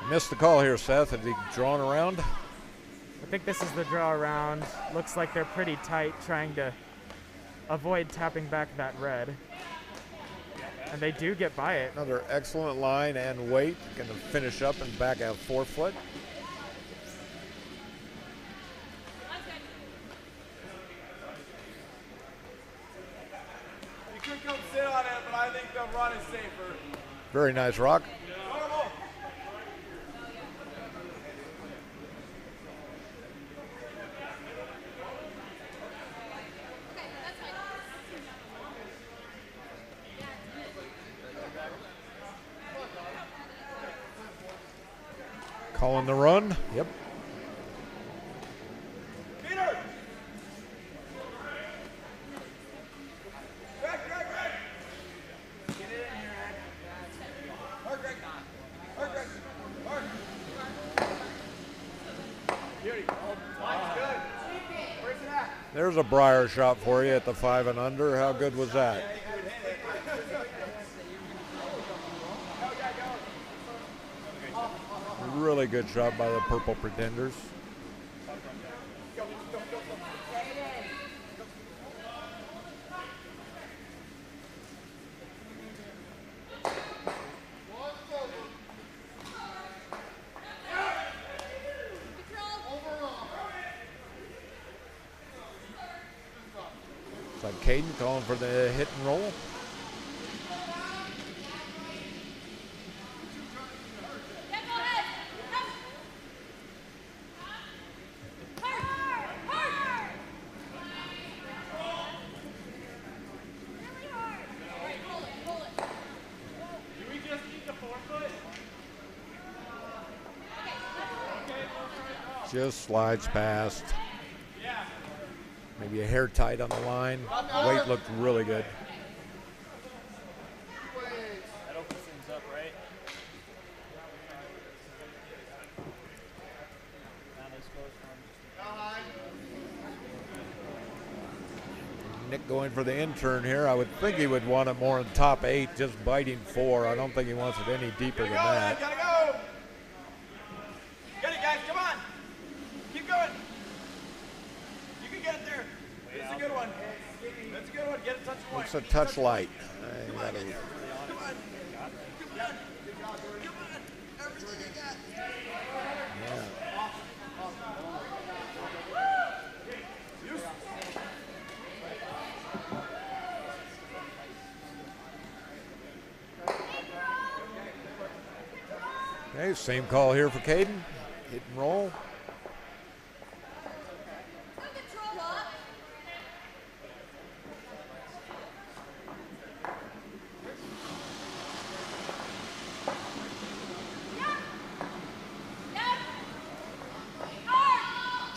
Missed the call here, Seth. Is he drawn around? I think this is the draw around. Looks like they're pretty tight, trying to avoid tapping back that red. And they do get by it. Another excellent line and weight. Going to finish up and back out 4 foot. You could come sit on it, but I think the run is safer. Very nice rock. Calling the run. Yep. Peter! Greg! Get it in here, Ed. Mark, Greg. Mark. Beauty. Line's good. Where's it at? There's a Briar shot for you at the 5 and under. How good was that? Really good shot by the Purple Pretenders. It's like Caden calling for the hit and roll. Just slides past. Maybe a hair tight on the line. Weight looked really good. That opens things up, right? Now this goes from Nick going for the intern here. I would think he would want it more in top 8, just biting 4. I don't think he wants it any deeper than that. Gotta go! Get it, guys, come on! Keep going! You can get there. That's a good one. That's a good one. Get a touch point. It's a touch light. Come on. Everything you got. Okay, same call here for Caden. Hit and roll.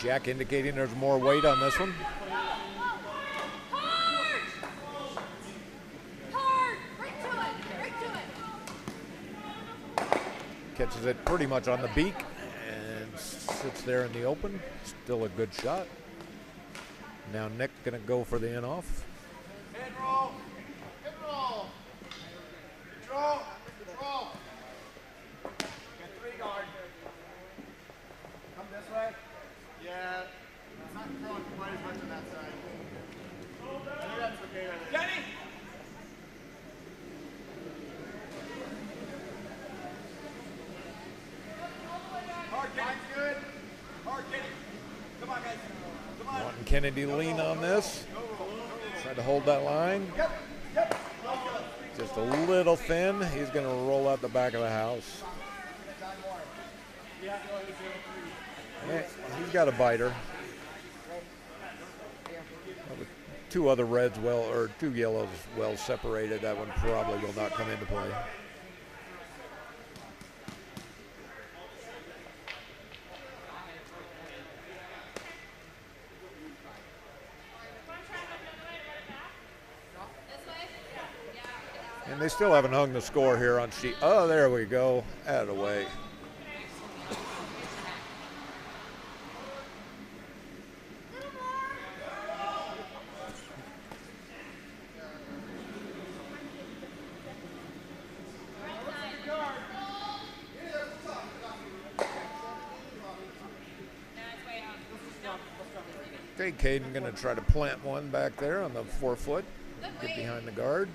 Jack indicating there's more weight on this one. Catches it pretty much on the beak and sits there in the open. Still a good shot. Now Nick gonna go for the in off. Hit and roll. Hit and roll. Control. Control. Get 3 guard. Come this way. Yeah. It's not throwing quite as much on that side. I think that's okay right there. Kenny! Hard, Kenny. Good. Hard, Kenny. Come on, guys. Come on. Wanting Kennedy to lean on this. Trying to hold that line. Yep. Yep. Just a little thin. He's going to roll out the back of the house. Yeah, he's got a biter. two other reds or two yellows well separated. That one probably will not come into play. And they still haven't hung the score here on sheet. Oh, there we go. Out of the way. Okay, Caden going to try to plant one back there on the 4-foot. Get behind the guard.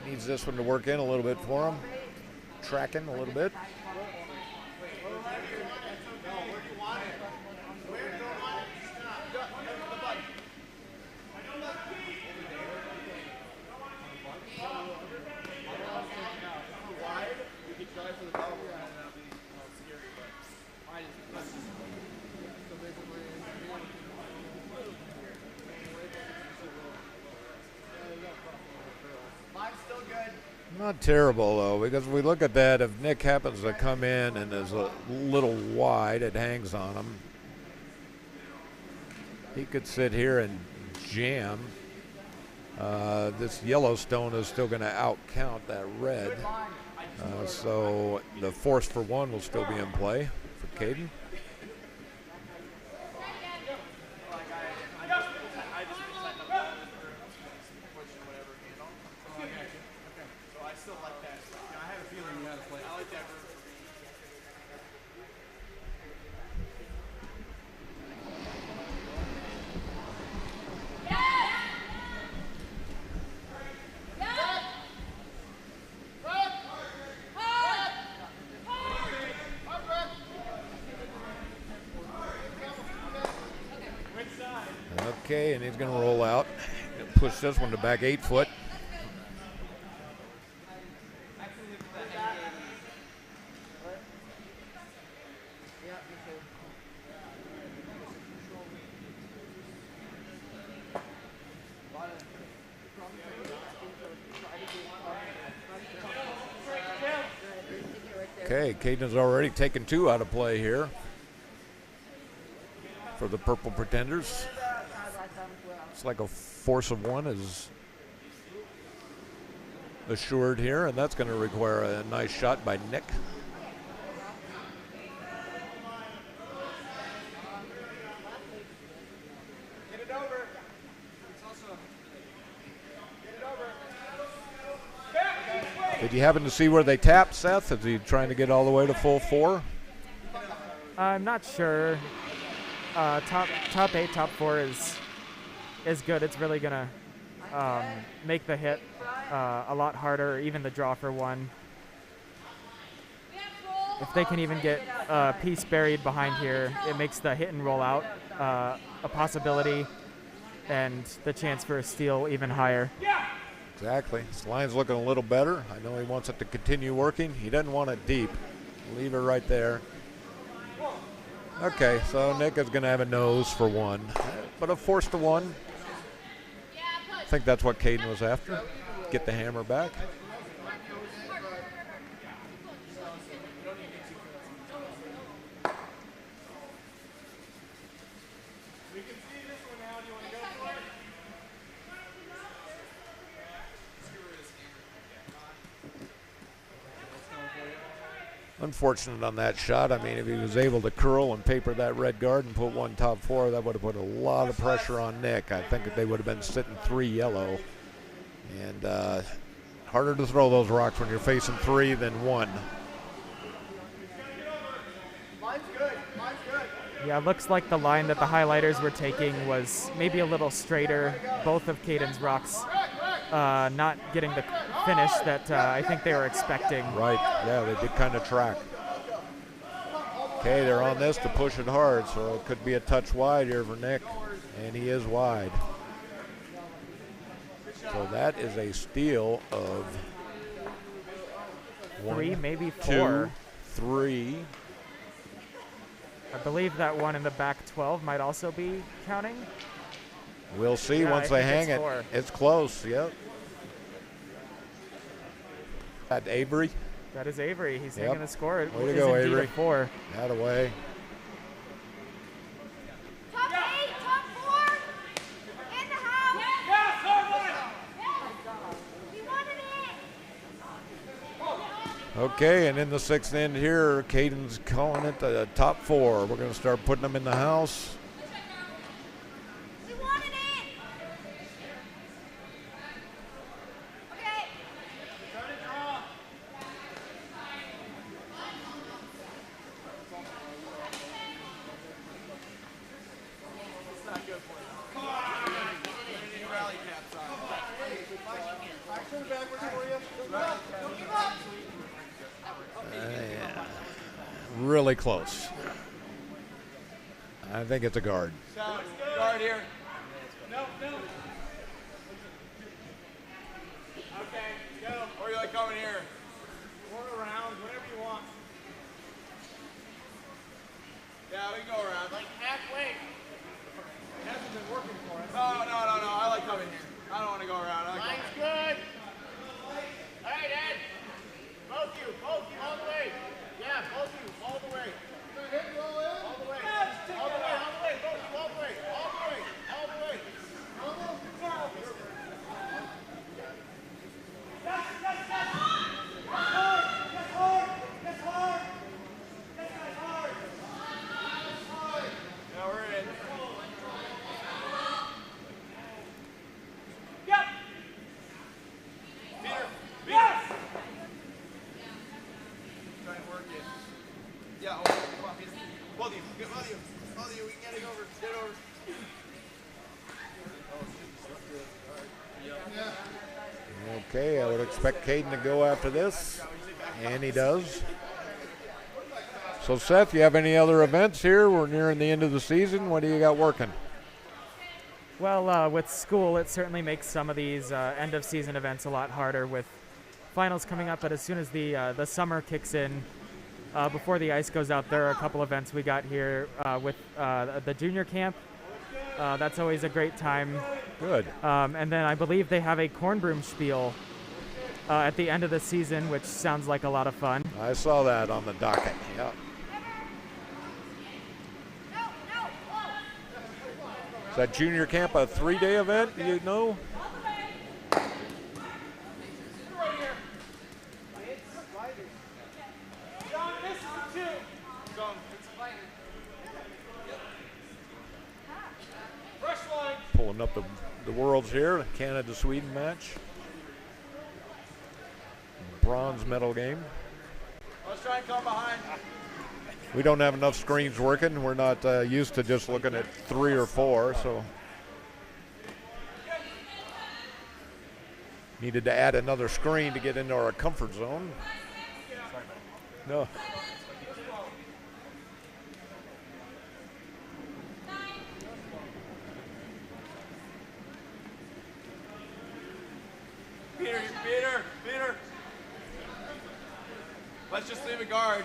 Needs this one to work in a little bit for him. Tracking a little bit. Not terrible, though, because if we look at that, if Nick happens to come in and is a little wide, it hangs on him. He could sit here and jam. This Yellowstone is still going to outcount that red. So the force for one will still be in play for Caden. Okay, and he's going to roll out and push this one to back 8 foot. Okay, Caden's already taken 2 out of play here for the Purple Pretenders. It's like a force of 1 is assured here, and that's going to require a nice shot by Nick. Get it over. It's also get it over. Did you happen to see where they tapped, Seth? Is he trying to get all the way to full 4? I'm not sure. Top 8, top 4 is good. It's really gonna make the hit a lot harder, even the draw for 1. If they can even get a piece buried behind here, it makes the hit and roll out a possibility, and the chance for a steal even higher. Exactly. This line's looking a little better. I know he wants it to continue working. He doesn't want it deep. Leave it right there. Okay, so Nick is going to have a nose for 1, but a force to 1. I think that's what Caden was after. Get the hammer back. Unfortunate on that shot. I mean, if he was able to curl and paper that red guard and put 1 top 4, that would have put a lot of pressure on Nick. I think that they would have been sitting 3 yellow. And harder to throw those rocks when you're facing 3 than 1. Mine's good. Mine's good. Yeah, it looks like the line that the highlighters were taking was maybe a little straighter. Both of Caden's rocks not getting the finish that I think they were expecting. Right, yeah, they did kind of track. Okay, they're on this to push it hard, so it could be a touch wide here for Nick, and he is wide. So that is a steal of 3, one, maybe 2, 4. 3. I believe that one in the back 12 might also be counting. We'll see Yeah, once I they think hang it's it. 4. It's close, yep. That Avery. That is Avery. He's Yep. hanging the score. It Way to is go, indeed Avery. a 4. That away. Top 8, top 4. In the house. Yeah, someone! We wanted it. Okay, and in the 6th end here, Caden's calling it the top 4. We're going to start putting them in the house. We wanted it. Okay. Really close. I think it's a guard. Guard here. No. Okay, go. Or you like coming here? Or around, whatever you want. Yeah, we can go around. Like halfway. It hasn't been working for us. No. I like coming here. I don't want to go around. I like Line's good. All right, Ed. Both you, all the way. Yeah, both you, all the way. All the way. All the way, both you, all the way. All the way. Yeah, we're in. Yep. Peter. Yes. Try and work it. Yeah, come on, Peter. Both of you. Both of you. We can get it over. Get it over. Okay, I would expect Caden to go after this, and he does. So, Seth, you have any other events here? We're nearing the end of the season. What do you got working? Well, with school, it certainly makes some of these end-of-season events a lot harder with finals coming up. But as soon as the summer kicks in, before the ice goes out, there are a couple events we got here with the junior camp. That's always a great time. Good. And then I believe they have a corn broom spiel at the end of the season, which sounds like a lot of fun. I saw that on the docket. Yeah. Is that junior camp a 3-day event? Do you know? John, this is a 2. Fresh line. Pulling up the worlds here, the Canada-Sweden match. Bronze medal game. Let's try and come behind. We don't have enough screens working. We're not used to just looking at 3 or 4, so needed to add another screen to get into our comfort zone. No. Peter. Let's just leave a guard.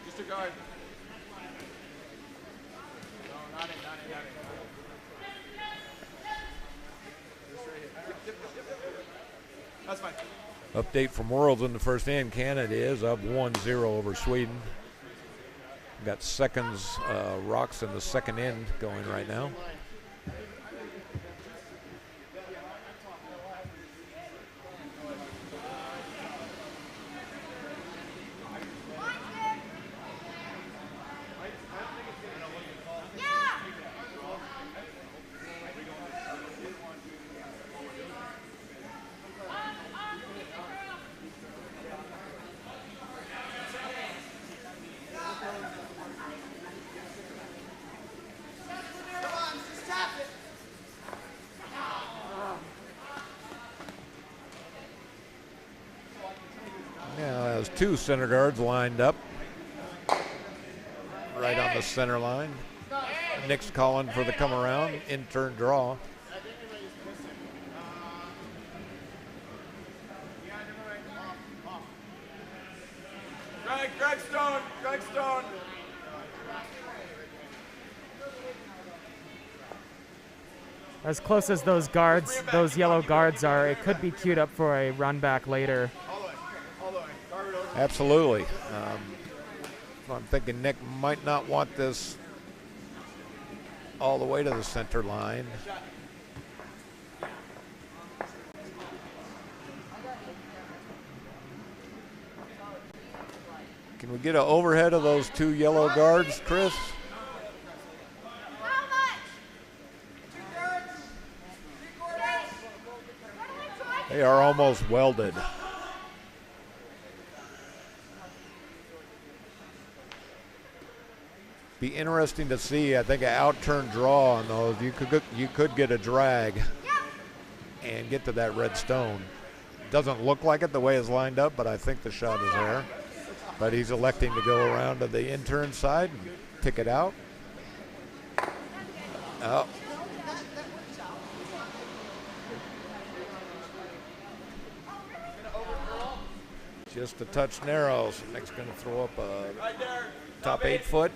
Just a guard. No, not it. Just right here. Yep. That's fine. Update from Worlds in the first end. Canada is up 1-0 over Sweden. Got seconds, rocks in the second end going right now. two center guards lined up right on the center line. Nick's calling for the come around, in turn draw. Greg Stone. As close as those guards, those yellow guards are, it could be queued up for a run back later. Absolutely. I'm thinking Nick might not want this all the way to the center line. Can we get an overhead of those two yellow guards, Chris? How much? They are almost welded. Be interesting to see. I think an out-turn draw on those. You could get a drag and get to that red stone. Doesn't look like it the way it's lined up, but I think the shot is there. But he's electing to go around to the in-turn side and pick it out. Oh. Just a touch narrow, so Nick's going to throw up a top 8 foot.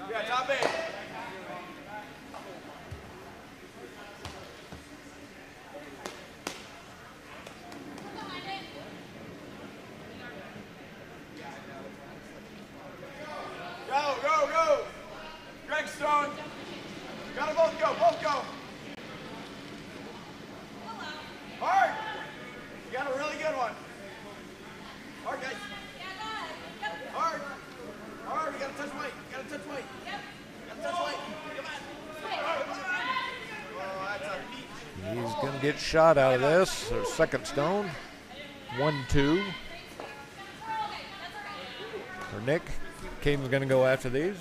Yeah, top 8. Go. Greg Stone. Gotta both go. Hard. You got a really good one. Hard, guys. Hard. You gotta touch weight. Gotta touch weight. Come on. Oh, that's a peach. He's going to get shot out of this. There's second stone. 1-2. For Nick. Caden's going to go after these.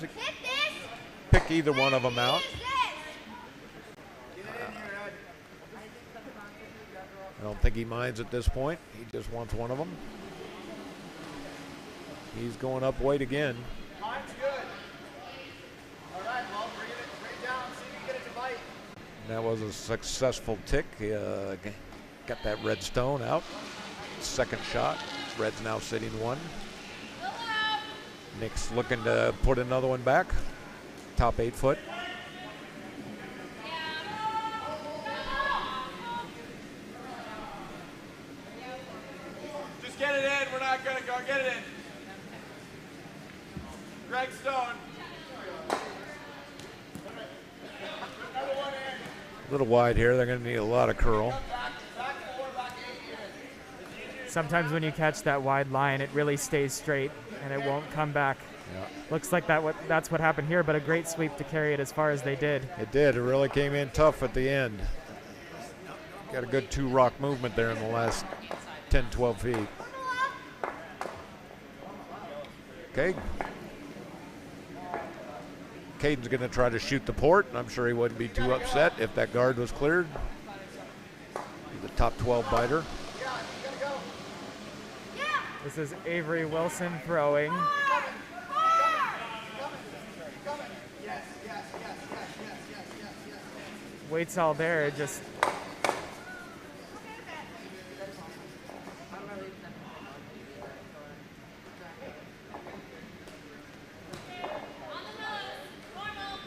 Pick either one of them out. I don't think he minds at this point. He just wants one of them. He's going up weight again. Time's good. All right, well, bring it down. See if you can get it to bite. That was a successful tick. Got that red stone out. Second shot. Red's now sitting 1. Nick's looking to put another one back. Top 8 foot. Just get it in. We're not going to go. Get it in. Greg Stone. A little wide here. They're going to need a lot of curl. Sometimes when you catch that wide line, it really stays straight and it won't come back. Yeah. Looks like that's what happened here, but a great sweep to carry it as far as they did. It did. It really came in tough at the end. Got a good 2-rock movement there in the last 10, 12 feet. Okay. Caden's going to try to shoot the port. I'm sure he wouldn't be too upset if that guard was cleared. The top 12 biter. This is Avery Wilson throwing. Waits all there, just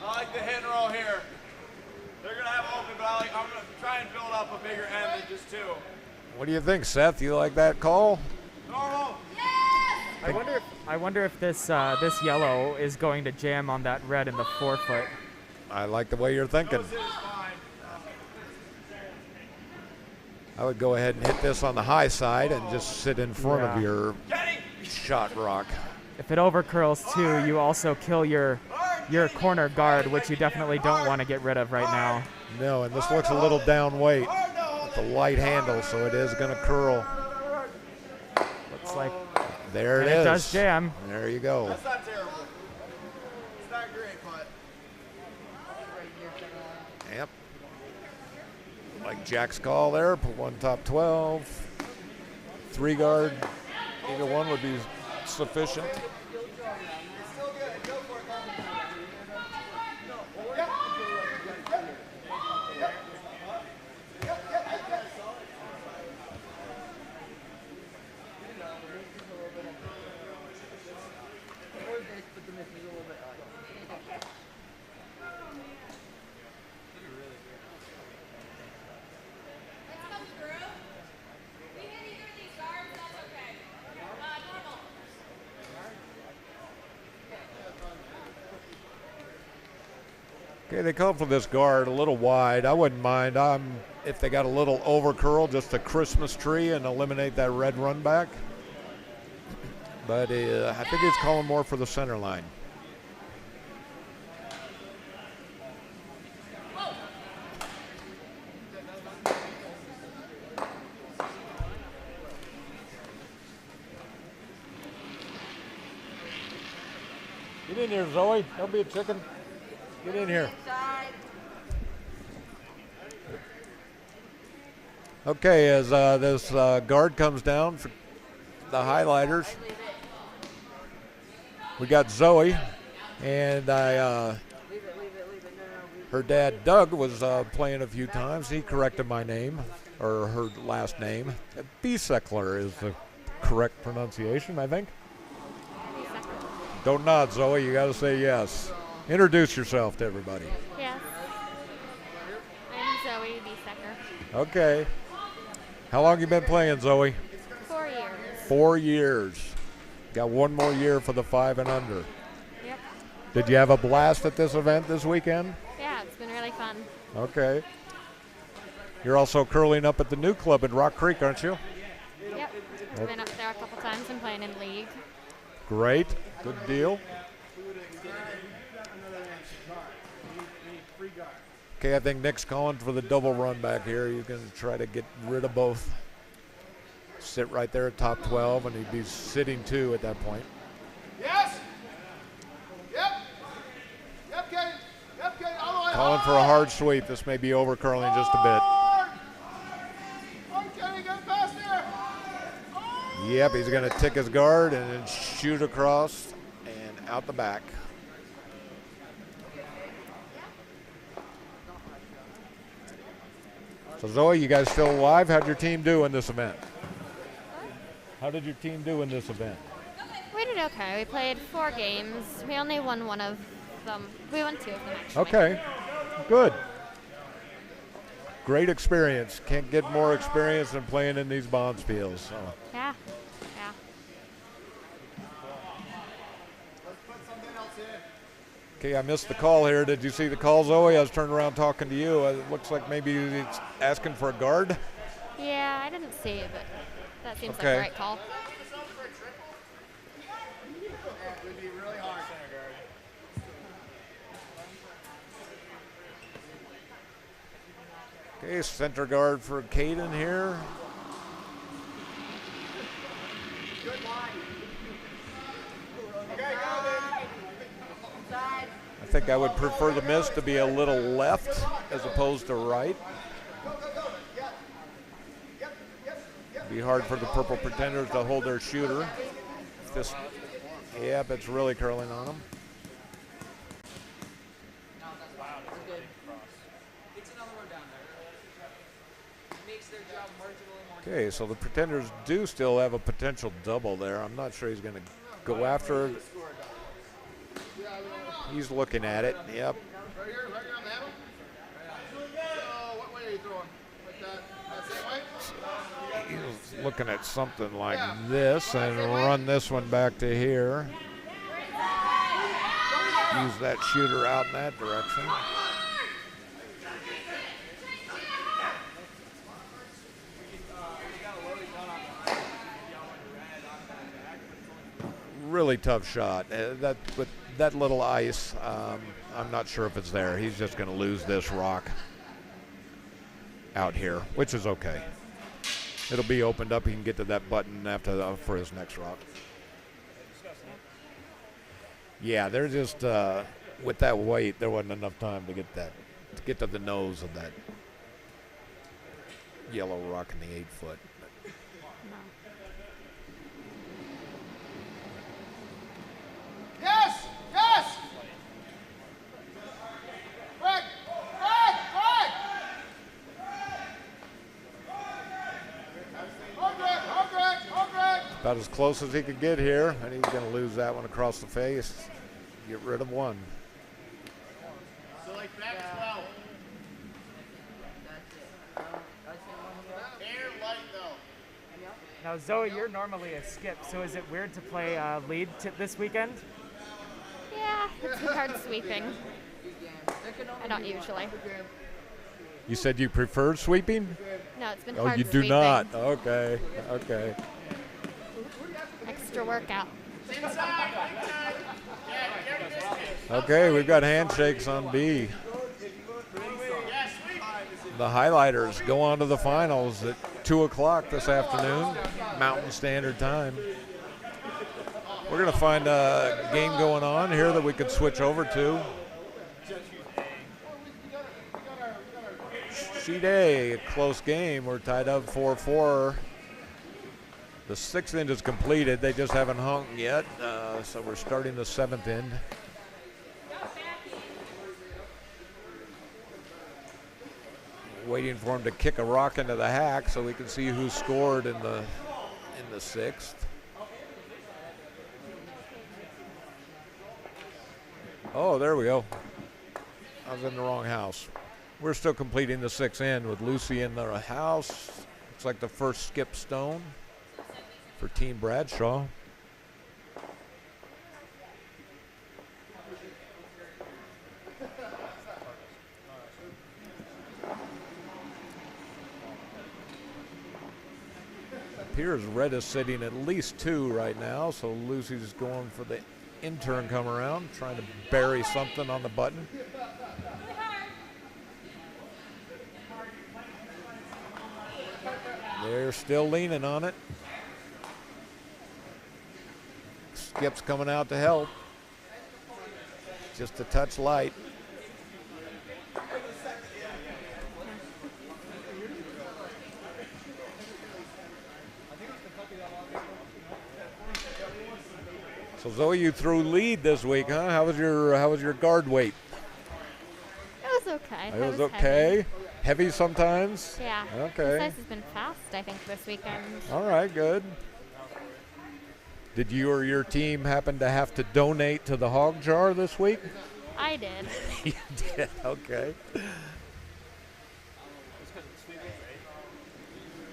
I like the hit and roll here. They're going to have open, but I'm going to try and build up a bigger end than just 2. What do you think, Seth? You like that call? Normal. I wonder if this this yellow is going to jam on that red in the 4 foot. I like the way you're thinking. I would go ahead and hit this on the high side and just sit in front of your shot rock. If it overcurls too, you also kill your corner guard, which you definitely don't want to get rid of right now. No, and this looks a little down weight with the light handle, so it is going to curl. Looks like there it it is. does jam. There you go. That's not terrible. It's not great, but. Yep. Like Jack's call there, put one top 12, 3 guard, either one would be sufficient. Let's come through. We hit either of these guards, that's okay. Normal. Okay, they call for this guard a little wide. I wouldn't mind. If they got a little over curl, just a Christmas tree and eliminate that red run back. But I think he's calling more for the center line. Get in here, Zoe. Don't be a chicken. Get in here. Inside. Okay, as this guard comes down for the highlighters, we got Zoe, and her dad Doug was playing a few times. He corrected my name, or her last name. Bieseckler is the correct pronunciation, I think. Don't nod, Zoe. You got to say yes. Introduce yourself to everybody. Yes. I'm Zoe Biesecker. Okay. How long you been playing, Zoe? 4 years. 4 years. Got one more year for the 5 and under. Yep. Did you have a blast at this event this weekend? Yeah, it's been really fun. Okay. You're also curling up at the new club in Rock Creek, aren't you? Yep. I've been up there a couple times and playing in league. Great. Good deal. Okay, I think Nick's calling for the double run back here. He's going to try to get rid of both. Sit right there at top 12, and he'd be sitting 2 at that point. Yes. Yep. Yep, Kenny. Yep, Kenny. All the way. Calling for a hard sweep. This may be over curling just a bit. Hard. Hard, Kenny. Get faster. Yep, he's going to tick his guard and then shoot across and out the back. So Zoe, you guys still alive? How'd your team do in this event? How did your team do in this event? We did okay. We played 4 games. We only won one of them. We won 2 of them, actually. Okay, good. Great experience. Can't get more experience than playing in these Bondsfields. So. Yeah. Yeah. Okay, I missed the call here. Did you see the call, Zoe? I was turning around talking to you. It looks like maybe he's asking for a guard. Yeah, I didn't see it, but that seems Okay. like the right call. Okay, center guard for Caden here. I think I would prefer the miss to be a little left as opposed to right. It'd be hard for the Purple Pretenders to hold their shooter. Yep, it's really curling on them. Okay, so the Pretenders do still have a potential double there. I'm not sure he's going to go after it. He's looking at it. Yep. Right here on the handle. So what way are you throwing? Like that same way? He's looking at something like this and run this one back to here. Use that shooter out in that direction. Really tough shot. That with that little ice, I'm not sure if it's there. He's just going to lose this rock out here, which is okay. It'll be opened up. He can get to that button after for his next rock. Yeah, they're just with that weight, there wasn't enough time to get to the nose of that. yellow rock in the 8 foot. No. Yes! Yes! Greg! Greg! Greg! Home, Greg! Home, Greg! Home, Greg! About as close as he could get here, and he's going to lose that one across the face. Get rid of one. So like back as well. Air light though. Now, Zoe, you're normally a skip, so is it weird to play lead this weekend? Yeah, it's been hard sweeping. I don't usually. You said you preferred sweeping? No, it's been Oh, hard you sweeping. do not. Okay. Okay. Extra workout. Okay, we've got handshakes on B. The highlighters go on to the finals at 2 o'clock this afternoon, Mountain Standard Time. We're going to find a game going on here that we could switch over to. Sheet A, a close game. We're tied up 4-4. The 6th end is completed. They just haven't hung yet, so we're starting the 7th end. Waiting for him to kick a rock into the hack so we can see who scored in the 6th. Oh, there we go. I was in the wrong house. We're still completing the 6th end with Lucy in the house. Looks like the first skip stone for Team Bradshaw. Appears Red is sitting at least 2 right now, so Lucy's going for the intern come around, trying to bury something on the button. They're still leaning on it. Skip's coming out to help. Just a touch light. So Zoe, you threw lead this week, huh? How was your guard weight? It was okay. It was okay. Heavy sometimes? Yeah. Okay. The size has been fast, I think, this weekend. All right, good. Did you or your team happen to have to donate to the hog jar this week? I did. You did, okay.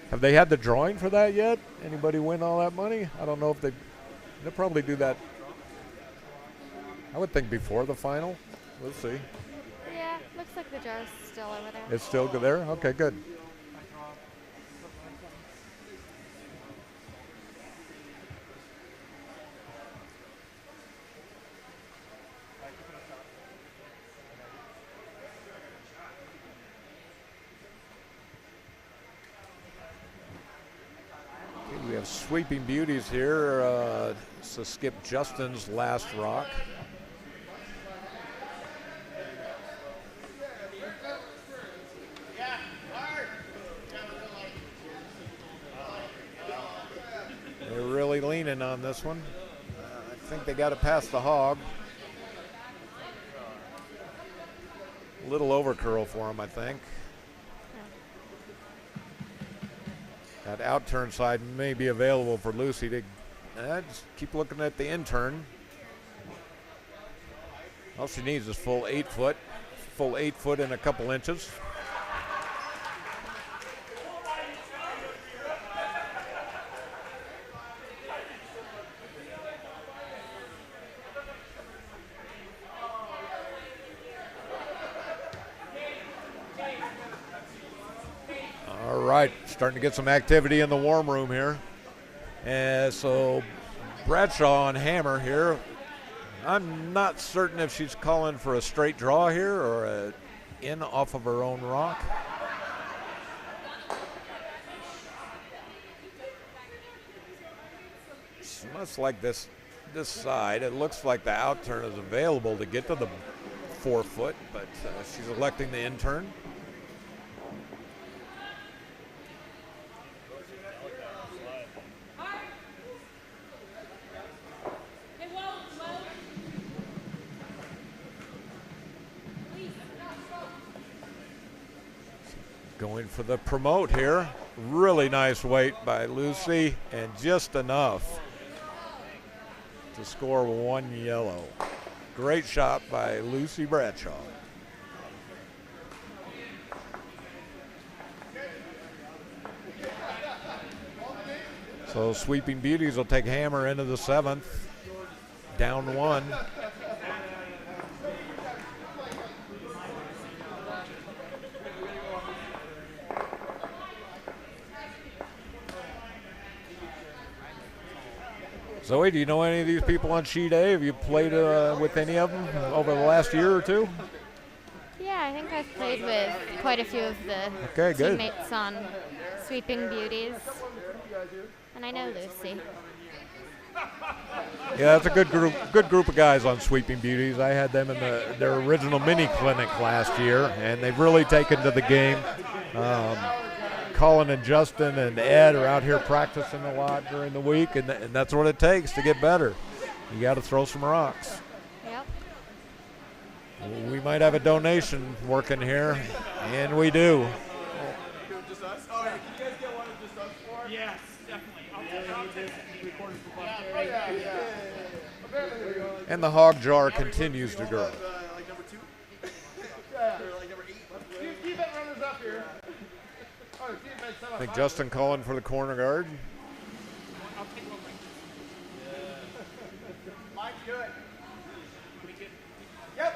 Have they had the drawing for that yet? Anybody win all that money? I don't know if they'll probably do that. I would think before the final. We'll see. Yeah, looks like the jar's still over there. It's still there? Okay, good. We have sweeping beauties here. So Skip Justin's last rock. They're really leaning on this one. I think they got to pass the hog. A little over curl for him, I think. That out turn side may be available for Lucy to just keep looking at the intern. All she needs is full 8 foot and a couple inches. All right, starting to get some activity in the warm room here. And so Bradshaw on hammer here. I'm not certain if she's calling for a straight draw here or a in off of her own rock. She must like this side. It looks like the out turn is available to get to the 4 foot, but she's electing the in turn. Going for the promote here. Really nice weight by Lucy, and just enough to score 1 yellow. Great shot by Lucy Bradshaw. So Sweeping Beauties will take Hammer into the 7th, down 1. Zoe, do you know any of these people on Sheet A? Have you played with any of them over the last year or two? Yeah, I think I've played with quite a few of the teammates on Sweeping Beauties. And I know Lucy. Yeah, that's a good group of guys on Sweeping Beauties. I had them in their original mini clinic last year, and they've really taken to the game. Colin and Justin and Ed are out here practicing a lot during the week, and that's what it takes to get better. You got to throw some rocks. Yep. We might have a donation working here, and we do. Just us? Oh, yeah. Can you guys get one of just us four? Yes, definitely. I'll take the recording for And the hog jar continues to grow. Like number 2? Yeah. Or like number 8? Keep it runners up here. Oh, I think Justin calling for the corner guard. I'll take one ring. Mine's good. Yep.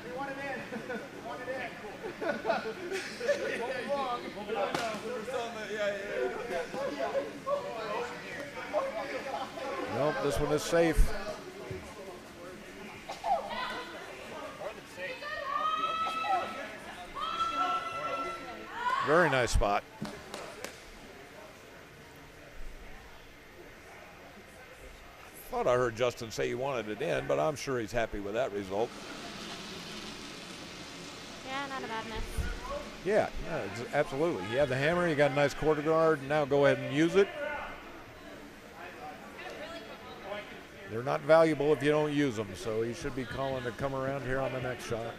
We want it in. We want it in. Won't be long. Nope, this one is safe. Very nice spot. Thought I heard Justin say he wanted it in, but I'm sure he's happy with that result. Yeah, not a bad miss. Yeah, absolutely. You have the hammer, you got a nice quarter guard, now go ahead and use it. They're not valuable if you don't use them, so you should be calling to come around here on the next shot.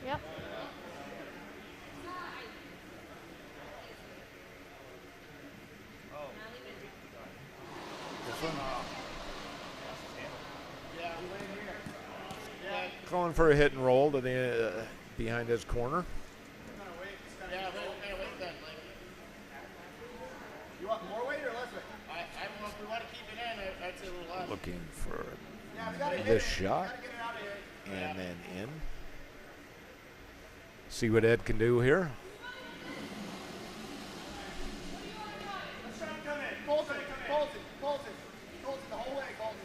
Yep. Calling for a hit and roll to the behind his corner. Yeah, wait then. You want more weight or less weight? I don't know if we want to keep it in. I'd say a little less. Looking for We gotta this shot get it out of here. and then in. See what Ed can do here. Let's try and come in. Colton, the whole way, Colton.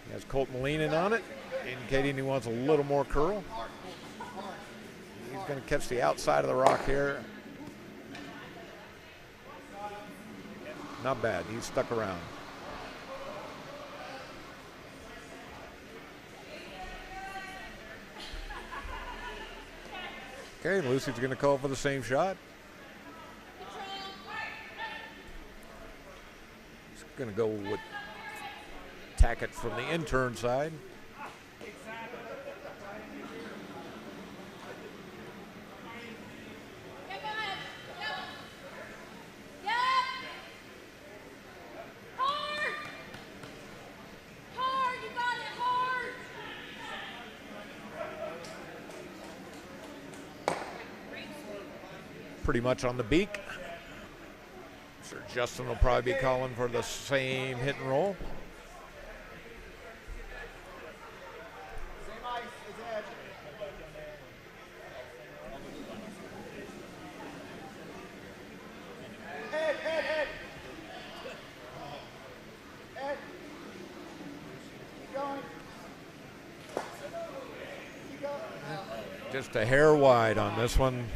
He has Colton leaning on it, indicating he wants a little more curl. He's going to catch the outside of the rock here. Not bad. He's stuck around. Okay, Lucy's going to call for the same shot. He's going to go with tack it from the intern side. Pretty much on the beak. Sir Justin will probably be calling for the same hit and roll. Same ice as Ed. Ed. Keep going. Just a hair wide on this one.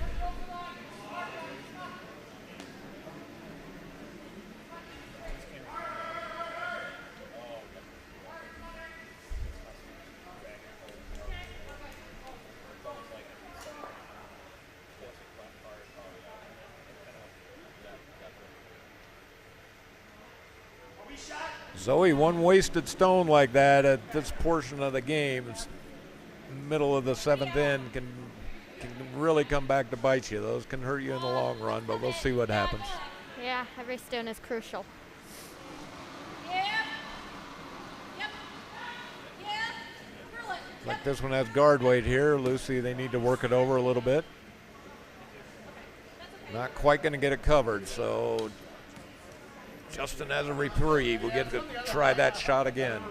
Zoe, one wasted stone like that at this portion of the game, middle of the 7th inning, can can really come back to bite you. Those can hurt you in the long run, but we'll see what happens. Yeah, every stone is crucial. Like this one has guard weight here. Lucy, they need to work it over a little bit. Not quite going to get it covered, so Justin has a reprieve. We'll get to try that shot again.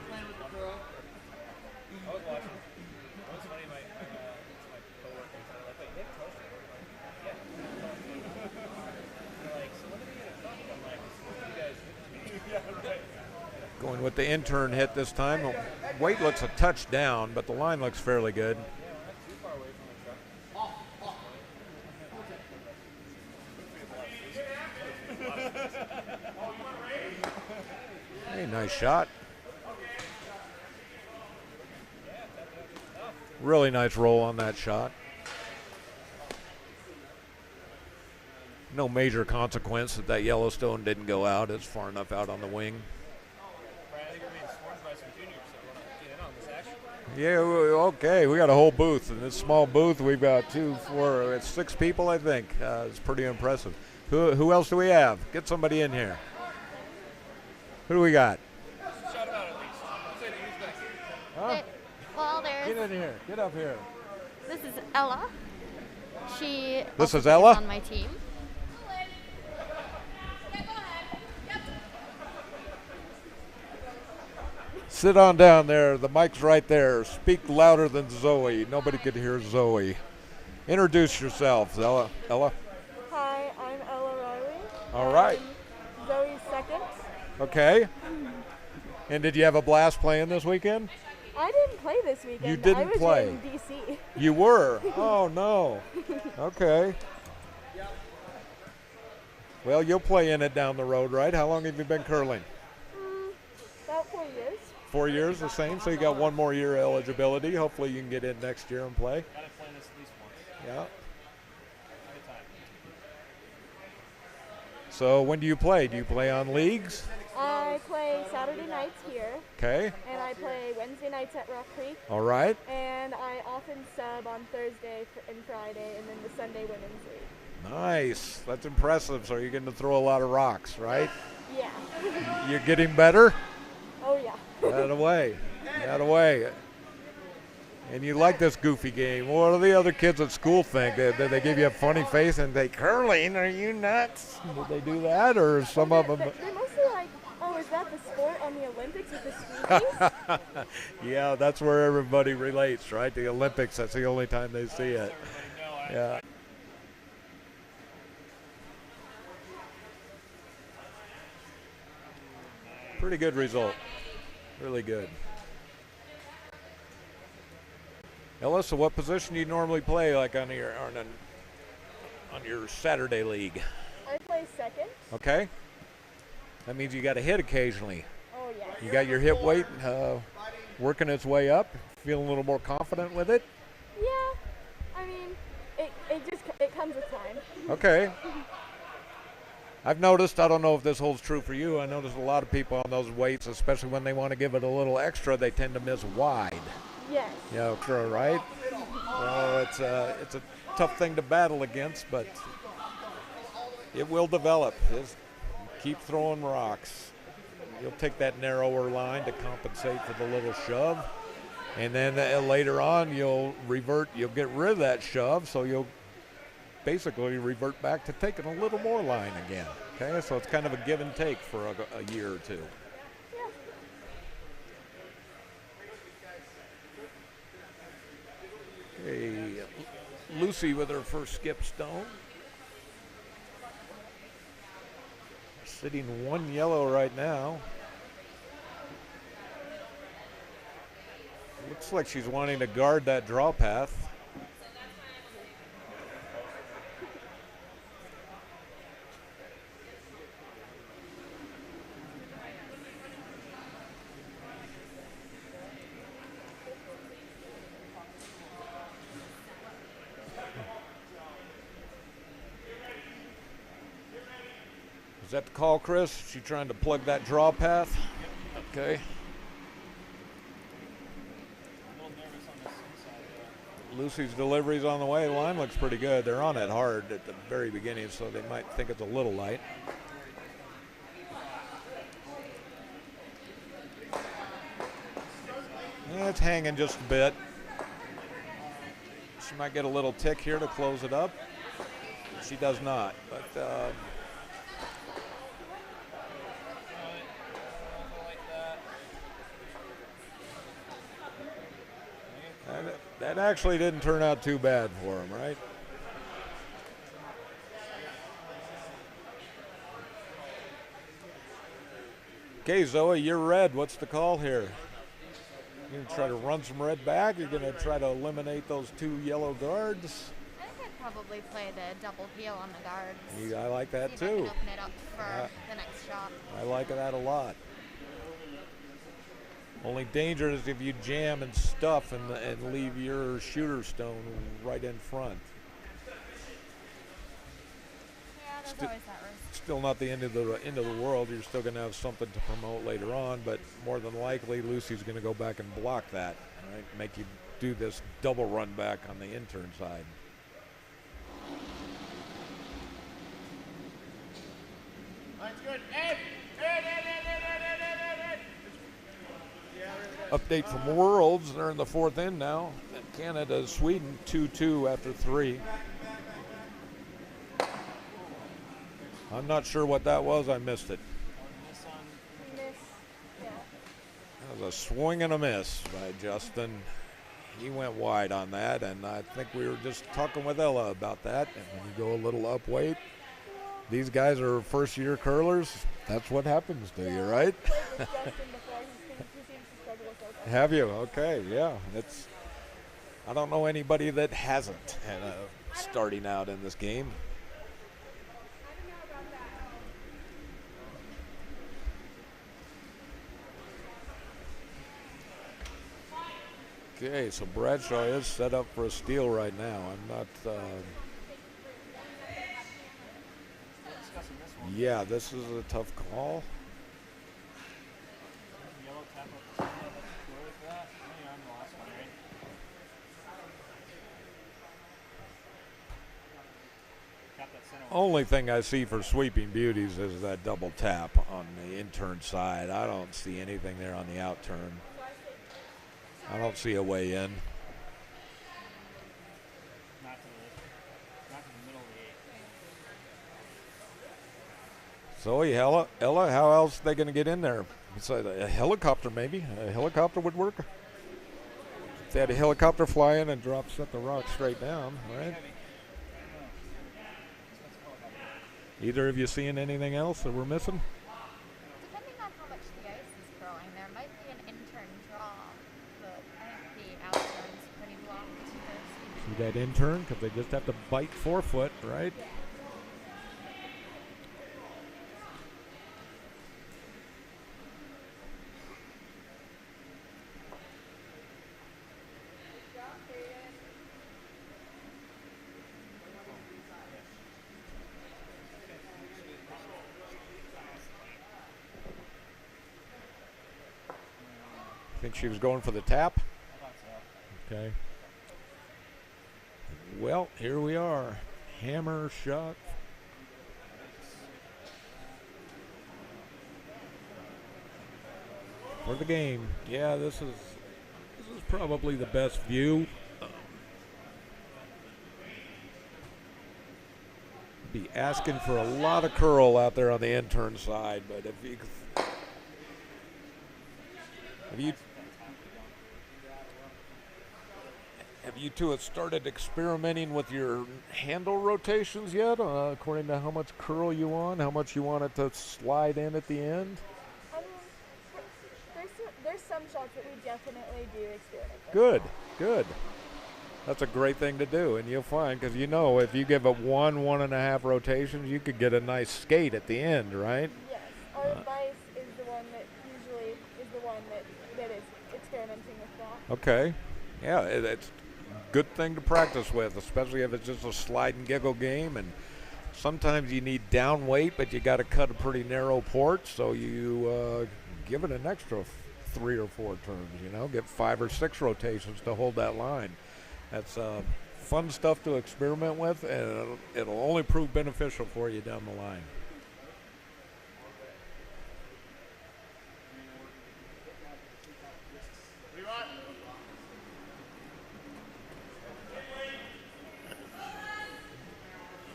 Going with the intern hit this time. The weight looks a touch down, but the line looks fairly good. Hey, nice shot. Really nice roll on that shot. No major consequence that that Yellowstone didn't go out. It's far enough out on the wing. Yeah, okay, we got a whole booth. In this small booth, we've got 2, 4, it's 6 people, I think. It's pretty impressive. Who else do we have? Get somebody in here. Who do we got? Shout them out at least. Say the who's next. Huh? Well, there's. Get in here. Get up here. This is Ella. She. This also is Ella? plays on my team. Sit on down there. The mic's right there. Speak louder than Zoe. Nobody could hear Zoe. Introduce yourself, Ella. Ella. Hi, I'm Ella Riley. All right. I'm Zoe's second. Okay. And did you have a blast playing this weekend? I didn't play this weekend. You didn't I was play. in DC. You were? Oh, no. Okay. Well, you'll play in it down the road, right? How long have you been curling? About 4 years. 4 years, the same. So you got 1 more year eligibility. Hopefully you can get in next year and play. Gotta play this at least once. Yeah. Every time. So when do you play? Do you play on leagues? I play Saturday nights here, Okay. and I play Wednesday nights at Rock Creek, All right. and I often sub on Thursday and Friday, and then the Sunday women's league. Nice. That's impressive. So you're getting to throw a lot of rocks, right? Yeah. You're getting better? Oh, yeah. That away. That away. And you like this goofy game. What do the other kids at school think? They give you a funny face and they, curling, are you nuts? Did they do that? Or some of them? They're mostly like, oh, is that the sport on the Olympics with the squeegees? Yeah, that's where everybody relates, right? The Olympics, that's the only time they see it. Yeah. Pretty good result. Really good. Ella, so what position do you normally play, like on your Saturday league? I play second. Okay. That means you got to hit occasionally. Oh, yeah. You got your hit weight working its way up. Feeling a little more confident with it? Yeah. I mean, it comes with time. Okay. I've noticed, I don't know if this holds true for you, I noticed a lot of people on those weights, especially when they want to give it a little extra, they tend to miss wide. Yes. Yeah, sure, right? Well, it's a tough thing to battle against, but it will develop. Just keep throwing rocks. You'll take that narrower line to compensate for the little shove, and then later on you'll get rid of that shove, so you'll basically revert back to taking a little more line again. Okay, so it's kind of a give and take for a year or two. Okay, Lucy with her first skip stone. Sitting 1 yellow right now. Looks like she's wanting to guard that draw path. Is that the call, Chris? She trying to plug that draw path? Okay. A little nervous on this inside. A Lucy's delivery's on the way. The line looks pretty good. They're on it hard at the very beginning, so they might think it's a little light. Yeah, it's hanging just a bit. She might get a little tick here to close it up. She does not, but that actually didn't turn out too bad for him, right? Okay, Zoe, you're red. What's the call here? You're going to try to run some red back? You're going to try to eliminate those 2 yellow guards? I think I'd probably play the double heel on the guards. Yeah, I like that See too. if I can open it up for the next shot. I like that a lot. Only danger is if you jam and stuff and leave your shooter stone right in front. Yeah, there's always that risk. Still not the end of the world. You're still going to have something to promote later on, but more than likely Lucy's going to go back and block that, right? Make you do this double run back on the intern side. That's good. Ed! Update from Worlds. They're in the 4th end now. Canada, Sweden 2-2 after 3. I'm not sure what that was. I missed it. That was a swing and a miss by Justin. He went wide on that, and I think we were just talking with Ella about that. And when you go a little up weight, these guys are first-year curlers. That's what happens to you, right? Have you? Okay, yeah. I don't know anybody that hasn't starting out in this game. Okay, so Bradshaw is set up for a steal right now. I'm not. Yeah, this is a tough call. Only thing I see for Sweeping Beauties is that double tap on the intern side. I don't see anything there on the out turn. I don't see a way in. So Ella, how else are they going to get in there? Besides a helicopter, maybe. A helicopter would work. If they had a helicopter fly in and set the rock straight down, right? Either of you seeing anything else that we're missing? Depending on how much the ice is growing, there might be an intern draw, but I think the outturn's pretty blocked. See that intern? Because they just have to bite 4-foot, right? Think she was going for the tap? I thought so. Okay. Well, here we are. Hammer shot. For the game. Yeah, this is probably the best view. Be asking for a lot of curl out there on the intern side, but if you two have started experimenting with your handle rotations yet, according to how much curl you want, how much you want it to slide in at the end? I mean, there's some shots that we definitely do experiment with. Good, good. That's a great thing to do, and you'll find, because if you give it 1.5 rotations, you could get a nice skate at the end, right? Yes. Our advice is the one that usually is the one that is experimenting with that. Okay. Yeah, it's a good thing to practice with, especially if it's just a slide and giggle game. And sometimes you need down weight, but you got to cut a pretty narrow port, so you give it an extra 3 or 4 turns, get 5 or 6 rotations to hold that line. That's fun stuff to experiment with, and it'll only prove beneficial for you down the line.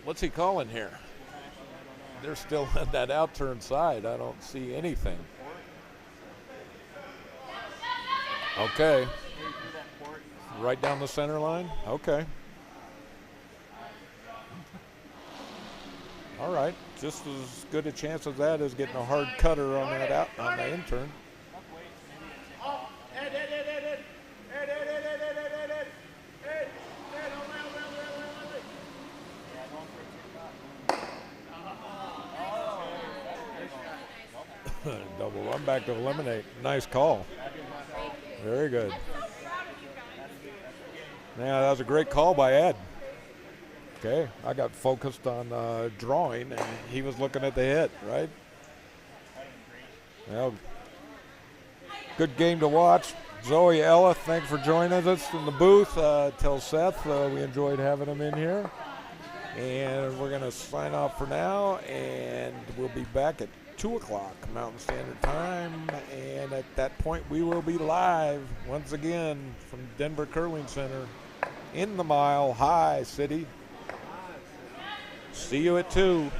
What's he calling here? They're still on that outturn side. I don't see anything. Okay. Right down the center line? Okay. All right. Just as good a chance as that as getting a hard cutter on that out on the intern. Double run back to eliminate. Nice call. Very good. Yeah, that was a great call by Ed. Okay, I got focused on drawing, and he was looking at the hit, right? Well, good game to watch. Zoe, Ella, thanks for joining us in the booth. Tell Seth we enjoyed having him in here. And we're going to sign off for now, and we'll be back at 2 o'clock Mountain Standard Time, and at that point we will be live once again from Denver Curling Center in the Mile High City. See you at 2.